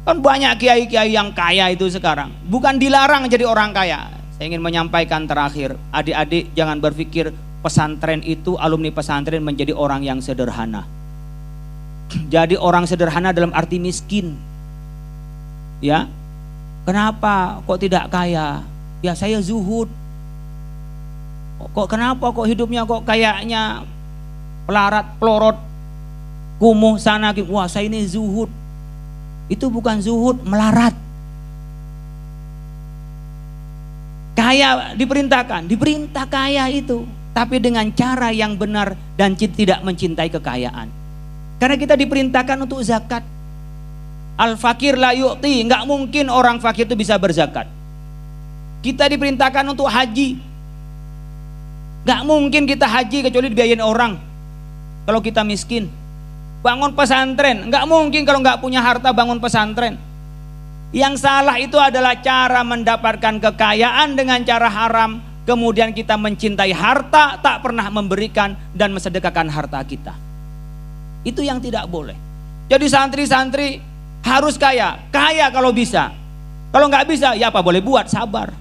Kan banyak kiai-kiai yang kaya itu sekarang. Bukan dilarang jadi orang kaya. Saya ingin menyampaikan terakhir, adik-adik jangan berpikir pesantren itu, alumni pesantren menjadi orang yang sederhana. Jadi orang sederhana dalam arti miskin. Ya. Kenapa kok tidak kaya? Ya saya zuhud. Kok kenapa kok hidupnya kok kayaknya pelarat, pelorot, kumuh sana, wah saya ini zuhud. Itu bukan zuhud, melarat. Kaya diperintah kaya itu, tapi dengan cara yang benar dan tidak mencintai kekayaan. Karena kita diperintahkan untuk zakat. Al-fakir la yu'ti, nggak mungkin orang fakir itu bisa berzakat. Kita diperintahkan untuk haji. Nggak mungkin kita haji kecuali dibiayain orang. Kalau kita miskin. Bangun pesantren, nggak mungkin kalau nggak punya harta bangun pesantren. Yang salah itu adalah cara mendapatkan kekayaan dengan cara haram. Kemudian kita mencintai harta, tak pernah memberikan dan mensedekahkan harta kita. Itu yang tidak boleh. Jadi santri-santri harus kaya kalau bisa. Kalau nggak bisa, ya apa boleh buat, sabar.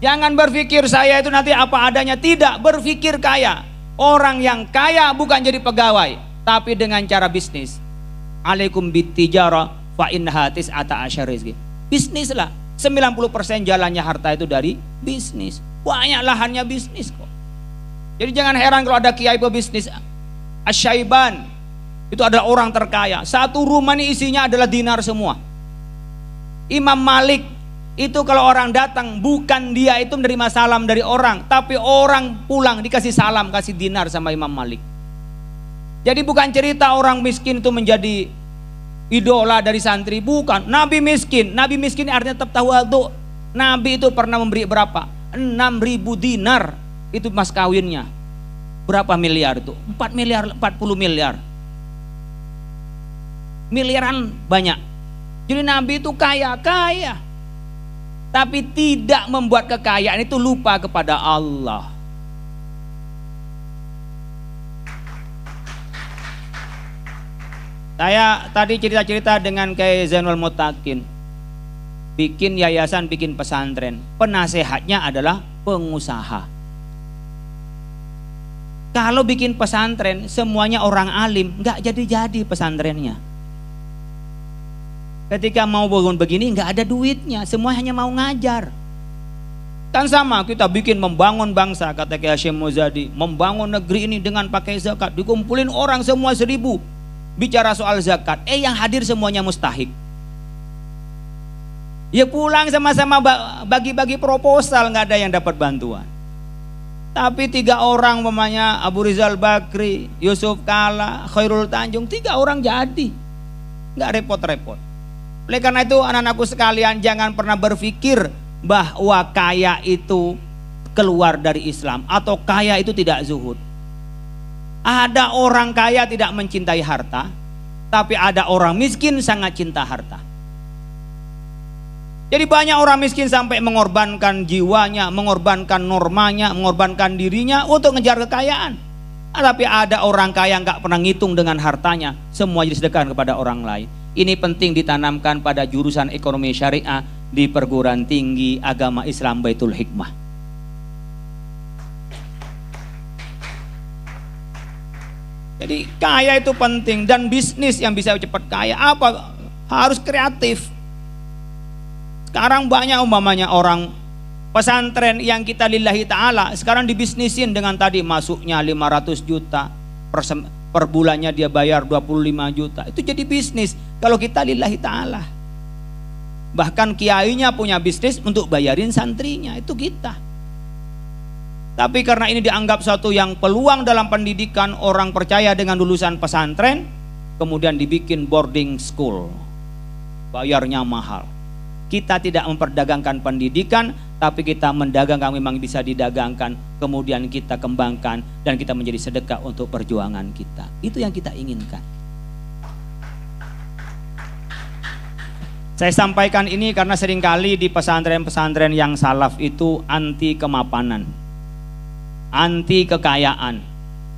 Jangan berpikir saya itu nanti apa adanya, tidak, berpikir kaya. Orang yang kaya bukan jadi pegawai, tapi dengan cara bisnis. Alaikum bitijara fa innaha tis'ata asyar rizqi. Bisnis lah. 90% jalannya harta itu dari bisnis. Banyak lahannya bisnis kok. Jadi jangan heran kalau ada kiai pebisnis. Asyaiban itu adalah orang terkaya. Satu rumah ini isinya adalah dinar semua. Imam Malik itu kalau orang datang, bukan dia itu menerima salam dari orang, tapi orang pulang dikasih salam, kasih dinar sama Imam Malik. Jadi bukan cerita orang miskin itu menjadi idola dari santri, bukan. Nabi miskin artinya tetap tawadhu. Nabi itu pernah memberi berapa? 6.000 dinar itu mas kawinnya. Berapa miliar itu? 4 miliar, 40 miliar. Miliaran banyak. Jadi Nabi itu kaya. Tapi tidak membuat kekayaan itu lupa kepada Allah. Saya tadi cerita-cerita dengan Kiai Zainul Mutakin. Bikin yayasan, bikin pesantren. Penasehatnya adalah pengusaha. Kalau bikin pesantren semuanya orang alim, nggak jadi pesantrennya. Ketika mau bangun begini nggak ada duitnya, semua hanya mau ngajar. Kan sama kita bikin membangun bangsa, kata Kiai Hasyim Muzadi, membangun negeri ini dengan pakai zakat, dikumpulin orang semua 1000, bicara soal zakat, yang hadir semuanya mustahik. Ya pulang sama-sama bagi-bagi proposal, nggak ada yang dapat bantuan. Tapi 3 orang namanya Abu Rizal Bakri, Yusuf Kala, Khairul Tanjung, 3 orang jadi, nggak repot-repot. Oleh karena itu anak-anakku sekalian, jangan pernah berpikir bahwa kaya itu keluar dari Islam atau kaya itu tidak zuhud. Ada orang kaya tidak mencintai harta, tapi ada orang miskin sangat cinta harta. Jadi banyak orang miskin sampai mengorbankan jiwanya, mengorbankan normanya, mengorbankan dirinya untuk ngejar kekayaan. Tapi ada orang kaya nggak pernah ngitung dengan hartanya, semua jadi sedekah kepada orang lain. Ini penting ditanamkan pada jurusan ekonomi syariah di perguruan tinggi agama Islam Baitul Hikmah. Jadi kaya itu penting, dan bisnis yang bisa cepat kaya apa? Harus kreatif. Sekarang banyak umpamanya orang pesantren yang kita lillahi ta'ala sekarang dibisnisin dengan tadi masuknya 500 juta per bulannya dia bayar 25 juta. Itu jadi bisnis kalau kita lillahi ta'ala. Bahkan kiainya punya bisnis untuk bayarin santrinya, itu kita. Tapi karena ini dianggap suatu yang peluang dalam pendidikan, orang percaya dengan lulusan pesantren, kemudian dibikin boarding school, bayarnya mahal. Kita tidak memperdagangkan pendidikan, tapi kita mendagangkan memang bisa didagangkan, kemudian kita kembangkan dan kita menjadi sedekah untuk perjuangan kita. Itu yang kita inginkan. Saya sampaikan ini karena seringkali di pesantren-pesantren yang salaf itu anti kemapanan, anti kekayaan,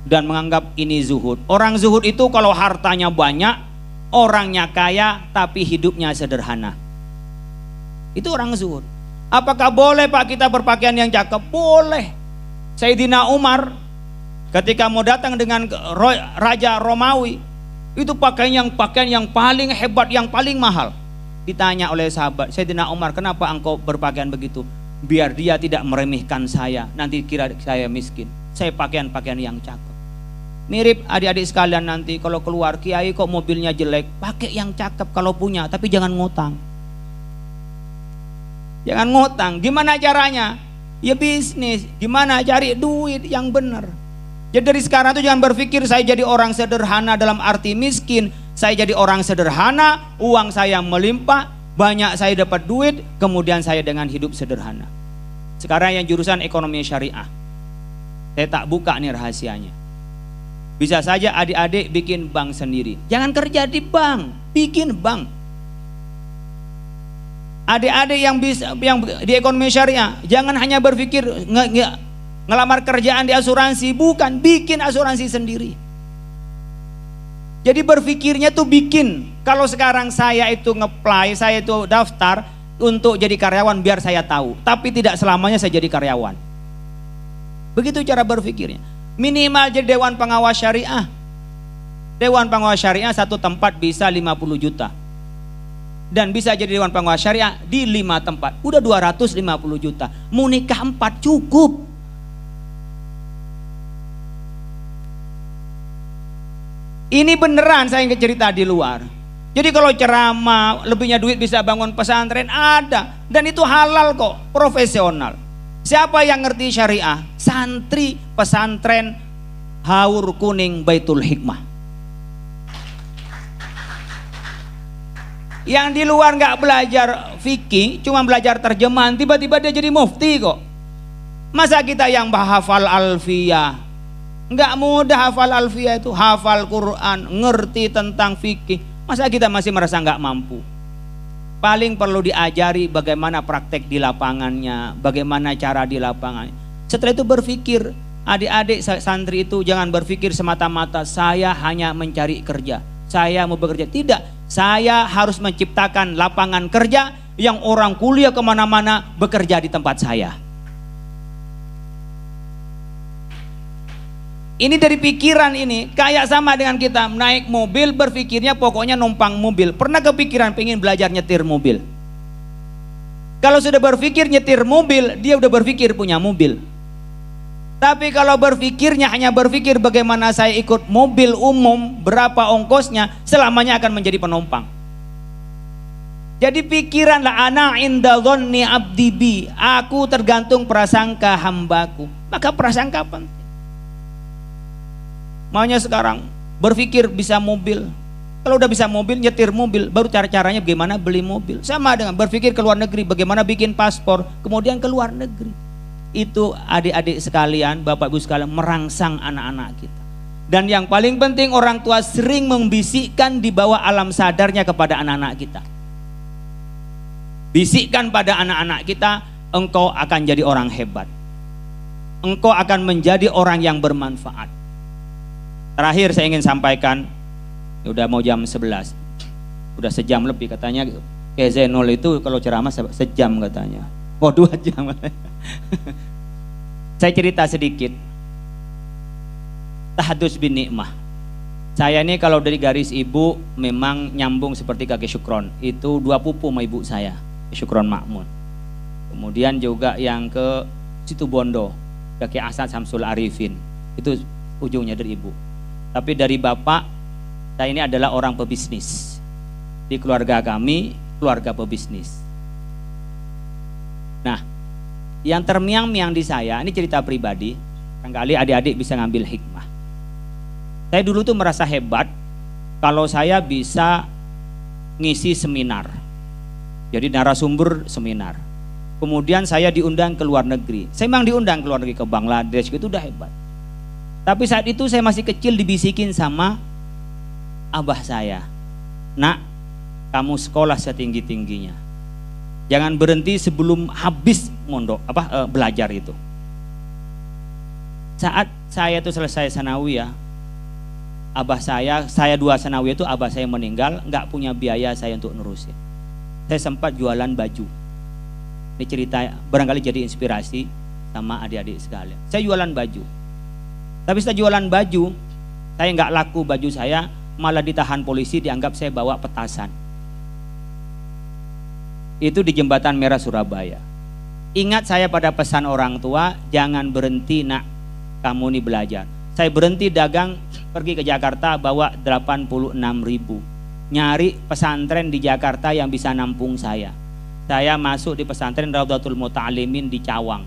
dan menganggap ini zuhud. Orang zuhud itu kalau hartanya banyak, orangnya kaya tapi hidupnya sederhana. Itu orang zuhud. Apakah boleh Pak kita berpakaian yang cakep? Boleh. Sayyidina Umar ketika mau datang dengan Raja Romawi, itu pakaian yang paling hebat, yang paling mahal. Ditanya oleh sahabat, Sayyidina Umar, kenapa engkau berpakaian begitu? Biar dia tidak meremehkan saya, nanti kira saya miskin. Saya pakaian yang cakep. Mirip adik-adik sekalian, nanti kalau keluar, kiai kok mobilnya jelek, pakai yang cakep kalau punya, tapi jangan ngutang. Jangan ngutang. Gimana caranya? Ya bisnis. Gimana cari duit yang benar? Jadi dari sekarang itu jangan berpikir saya jadi orang sederhana dalam arti miskin. Saya jadi orang sederhana, uang saya melimpah, banyak saya dapat duit, kemudian saya dengan hidup sederhana. Sekarang yang jurusan ekonomi syariah, saya tak buka nih rahasianya. Bisa saja adik-adik bikin bank sendiri. Jangan kerja di bank, bikin bank. Adik-adik yang di ekonomi syariah, jangan hanya berpikir ngelamar kerjaan di asuransi, bukan, bikin asuransi sendiri. Jadi berpikirnya tuh bikin. Kalau sekarang saya itu nge-apply, saya itu daftar untuk jadi karyawan biar saya tahu, tapi tidak selamanya saya jadi karyawan. Begitu cara berpikirnya. Minimal jadi dewan pengawas syariah. Dewan pengawas syariah satu tempat bisa 50 juta. Dan bisa jadi dewan pengawas syariah di 5 tempat. Udah 250 juta. Mau nikah 4 cukup. Ini beneran saya cerita di luar. Jadi kalau ceramah, lebihnya duit bisa bangun pesantren, ada. Dan itu halal kok, profesional. Siapa yang ngerti syariah? Santri pesantren Haur Kuning Baitul Hikmah. Yang di luar nggak belajar fikih, cuma belajar terjemahan, tiba-tiba dia jadi mufti kok. Masa kita yang hafal alfiyah, nggak mudah hafal alfiyah itu, hafal Quran, ngerti tentang fikih. Masa kita masih merasa nggak mampu? Paling perlu diajari bagaimana praktek di lapangannya, bagaimana cara di lapangan. Setelah itu berpikir, adik-adik santri itu jangan berpikir semata-mata saya hanya mencari kerja, saya mau bekerja. Tidak, saya harus menciptakan lapangan kerja yang orang kuliah kemana-mana bekerja di tempat saya. Ini dari pikiran ini, kayak sama dengan kita naik mobil berpikirnya pokoknya numpang mobil. Pernah kepikiran pengen belajar nyetir mobil? Kalau sudah berpikir nyetir mobil, dia udah berpikir punya mobil. Tapi kalau berpikirnya hanya berpikir bagaimana saya ikut mobil umum, berapa ongkosnya, selamanya akan menjadi penumpang. Jadi pikiranlah ana inda dhanni abdi bi, aku tergantung prasangka hambaku. Maka prasangka penting. Maunya sekarang berpikir bisa mobil. Kalau udah bisa mobil, nyetir mobil, baru caranya bagaimana beli mobil. Sama dengan berpikir ke luar negeri, bagaimana bikin paspor, kemudian ke luar negeri. Itu adik-adik sekalian, bapak ibu sekalian, merangsang anak-anak kita. Dan yang paling penting, orang tua sering membisikkan di bawah alam sadarnya kepada anak-anak kita. Bisikkan pada anak-anak kita, engkau akan jadi orang hebat. Engkau akan menjadi orang yang bermanfaat. Terakhir saya ingin sampaikan, udah mau jam 11, udah sejam lebih katanya. Zainul itu kalau ceramah sejam katanya. Oh 2 jam. Saya cerita sedikit. Tahadus bin nikmah. Saya ini kalau dari garis ibu memang nyambung seperti kakek Syukron. Itu 2 pupu sama ibu saya, Syukron Makmun. Kemudian juga yang ke Situbondo, kakek Asad Samsul Arifin. Itu ujungnya dari ibu. Tapi dari bapak, saya ini adalah orang pebisnis. Di keluarga kami, keluarga pebisnis. Nah, yang termiang-miang di saya, ini cerita pribadi, barangkali adik-adik bisa ngambil hikmah. Saya dulu tuh merasa hebat kalau saya bisa ngisi seminar. Jadi narasumber seminar. Kemudian saya diundang ke luar negeri. Saya memang diundang ke luar negeri, ke Bangladesh, itu udah hebat. Tapi saat itu saya masih kecil dibisikin sama abah saya, nak, kamu sekolah setinggi-tingginya, jangan berhenti sebelum habis belajar itu. Saat saya itu selesai sanawiyah, abah saya 2 sanawiyah itu abah saya meninggal, nggak punya biaya saya untuk nerusin. Saya sempat jualan baju. Ini cerita barangkali jadi inspirasi sama adik-adik sekalian. Saya jualan baju. Tapi setelah jualan baju, saya nggak laku baju saya, malah ditahan polisi, dianggap saya bawa petasan. Itu di Jembatan Merah Surabaya. Ingat saya pada pesan orang tua, jangan berhenti nak, kamu nih belajar. Saya berhenti dagang, pergi ke Jakarta bawa 86.000. Nyari pesantren di Jakarta yang bisa nampung saya. Saya masuk di pesantren Raudhatul Muta'alimin di Cawang.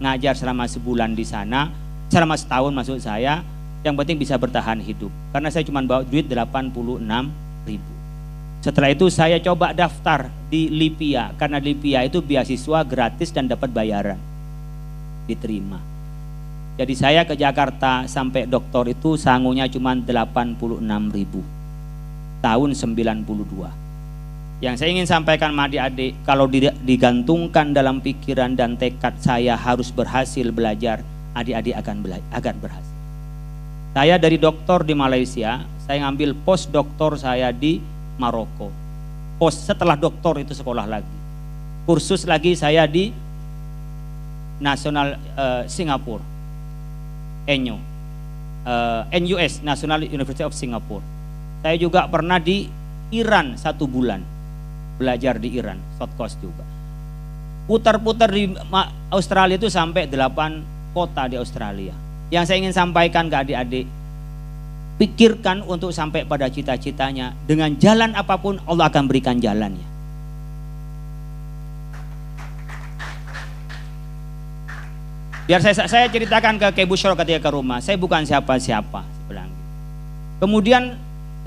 Ngajar selama sebulan di sana. selama setahun maksud saya, yang penting bisa bertahan hidup. Karena saya cuma bawa duit 86.000. Setelah itu saya coba daftar di Lipia, karena Lipia itu beasiswa gratis dan dapat bayaran. Diterima. Jadi saya ke Jakarta sampai doktor itu sangunya cuma 86.000 tahun 92. Yang saya ingin sampaikan sama adik-adik, kalau digantungkan dalam pikiran dan tekad saya harus berhasil belajar, adik-adik akan berhasil. Saya dari doktor di Malaysia, saya ngambil pos doktor saya di Maroko. Pos setelah doktor itu sekolah lagi. Kursus lagi saya di National Singapore. NUS, National University of Singapore. Saya juga pernah di Iran 1 bulan, belajar di Iran, short course juga. Putar-putar di Australia itu sampai 8 kota di Australia. Yang saya ingin sampaikan ke adik-adik, pikirkan untuk sampai pada cita-citanya. Dengan jalan apapun Allah akan berikan jalannya. Biar saya ceritakan ke Ibu Syoro ketika ke rumah, saya bukan siapa-siapa. Kemudian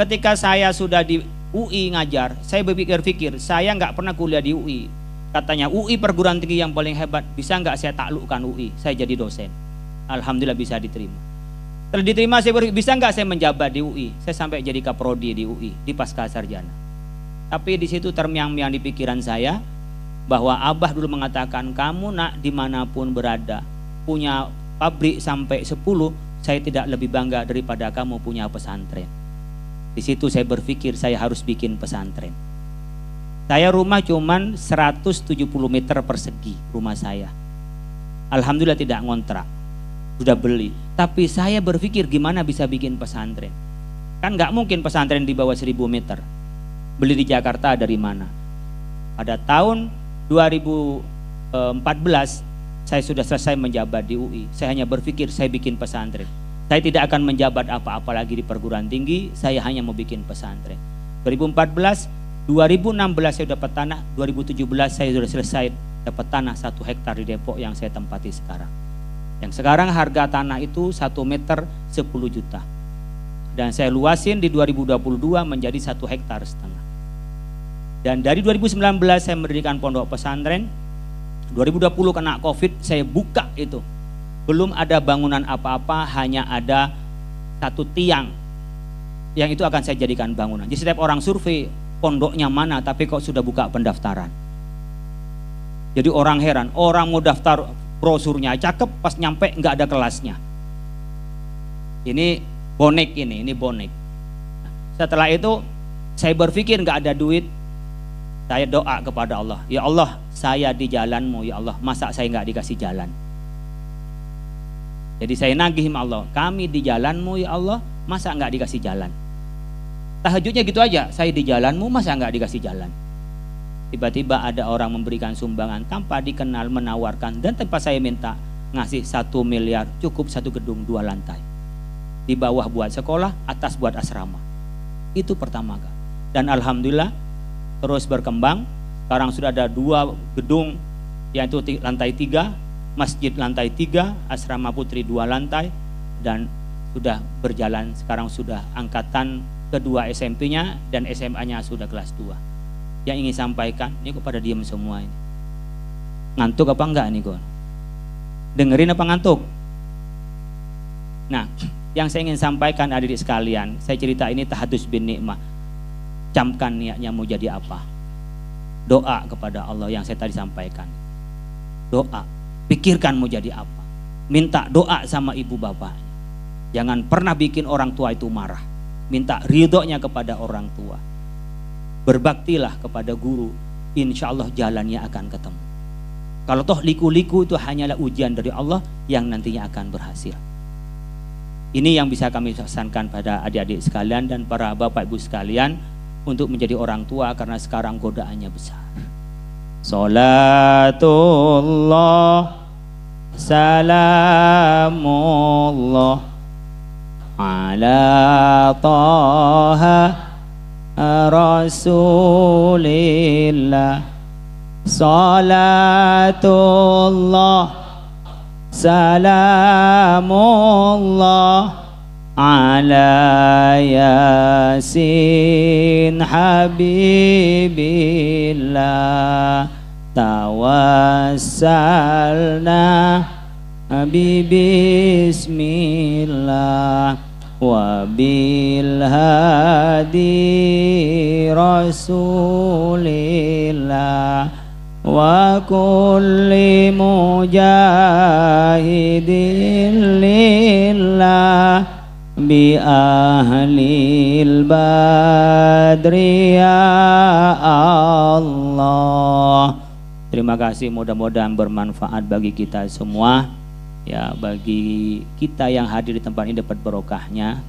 ketika saya sudah di UI ngajar, saya berpikir-pikir, saya nggak pernah kuliah di UI. Katanya UI perguruan tinggi yang paling hebat, bisa nggak saya taklukkan UI? Saya jadi dosen. Alhamdulillah bisa diterima. Setelah diterima saya berpikir, bisa nggak saya menjabat di UI? Saya sampai jadi kaprodi di UI, di pasca sarjana. Tapi di situ termiang-miang di pikiran saya bahwa Abah dulu mengatakan, kamu nak dimanapun berada, punya pabrik sampai 10, saya tidak lebih bangga daripada kamu punya pesantren. Di situ saya berpikir saya harus bikin pesantren. Saya rumah cuman 170 meter persegi rumah saya. Alhamdulillah tidak ngontrak, sudah beli. Tapi saya berpikir gimana bisa bikin pesantren. Kan nggak mungkin pesantren di bawah 1000 meter. Beli di Jakarta dari mana? Pada tahun 2014 saya sudah selesai menjabat di UI. Saya hanya berpikir saya bikin pesantren. Saya tidak akan menjabat apa-apa lagi di perguruan tinggi, saya hanya mau bikin pesantren. 2014, 2016 saya dapat tanah, 2017 saya sudah selesai dapat tanah 1 hektar di Depok yang saya tempati sekarang. Yang sekarang harga tanah itu 1 meter 10 juta. Dan saya luasin di 2022 menjadi 1,5 hektar. Dan dari 2019 saya mendirikan pondok pesantren. 2020 kena COVID, saya buka itu. Belum ada bangunan apa-apa, hanya ada 1 tiang. Yang itu akan saya jadikan bangunan. Jadi setiap orang survei, pondoknya mana, tapi kok sudah buka pendaftaran. Jadi orang heran, orang mau daftar brosurnya cakep, pas nyampe nggak ada kelasnya. Ini bonek ini bonek. Setelah itu saya berpikir nggak ada duit. Saya doa kepada Allah, ya Allah, saya di jalanmu ya Allah, masa saya nggak dikasih jalan. Jadi saya nagih sama Allah, kami di jalanmu ya Allah, masa nggak dikasih jalan. Tahajudnya gitu aja, saya di jalanmu masa nggak dikasih jalan. Tiba-tiba ada orang memberikan sumbangan tanpa dikenal, menawarkan, dan tanpa saya minta, ngasih 1 miliar, cukup 1 gedung 2 lantai. Di bawah buat sekolah, atas buat asrama. Itu pertama kali. Dan alhamdulillah terus berkembang. Sekarang sudah ada 2 gedung, yaitu lantai 3, masjid lantai 3, asrama putri 2 lantai, dan sudah berjalan. Sekarang sudah angkatan kedua SMP-nya dan SMA-nya sudah kelas 2. Yang ingin sampaikan, ini kok pada diem semua ini. Ngantuk apa enggak nih kok? Dengerin apa ngantuk? Nah, yang saya ingin sampaikan adik-adik sekalian, saya cerita ini tahadus bin nikmah. Camkan niatnya mau jadi apa. Doa kepada Allah yang saya tadi sampaikan. Doa, pikirkan mau jadi apa. Minta doa sama ibu bapaknya. Jangan pernah bikin orang tua itu marah. Minta ridhonya kepada orang tua. Berbaktilah kepada guru, insya Allah jalannya akan ketemu. Kalau toh liku-liku itu hanyalah ujian dari Allah yang nantinya akan berhasil. Ini yang bisa kami pesankan pada adik-adik sekalian dan para bapak ibu sekalian untuk menjadi orang tua, karena sekarang godaannya besar. Salatullah salamullah ala taha rasulillah. Salatullah salamullah ala yasin habibillah tawassalna bismillah wa bil hadi rasulillah wa kulli mujahidin lillah bi ahlil badri ya Allah. Terima kasih, mudah-mudahan bermanfaat bagi kita semua. Ya, bagi kita yang hadir di tempat ini dapat barokahnya.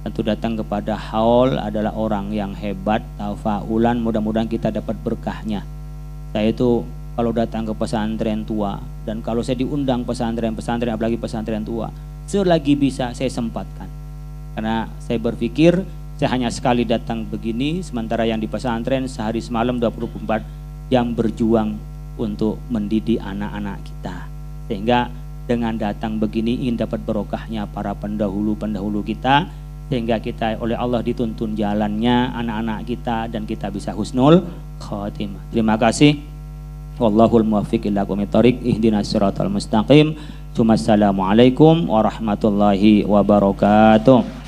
Tentu datang kepada haul adalah orang yang hebat, tafaulan, mudah-mudahan kita dapat berkahnya. Saya itu kalau datang ke pesantren tua dan kalau saya diundang pesantren-pesantren apalagi pesantren tua, selagi bisa saya sempatkan. Karena saya berpikir saya hanya sekali datang begini, sementara yang di pesantren sehari semalam 24 jam berjuang untuk mendidik anak-anak kita. Sehingga dengan datang begini ingin dapat barokahnya para pendahulu-pendahulu kita, sehingga kita oleh Allah dituntun jalannya anak-anak kita dan kita bisa husnul khatimah. Terima kasih. Wallahul muwaffiq ila aqwamit thoriq. Ihdinas siratal mustaqim. Assalamualaikum warahmatullahi wabarakatuh.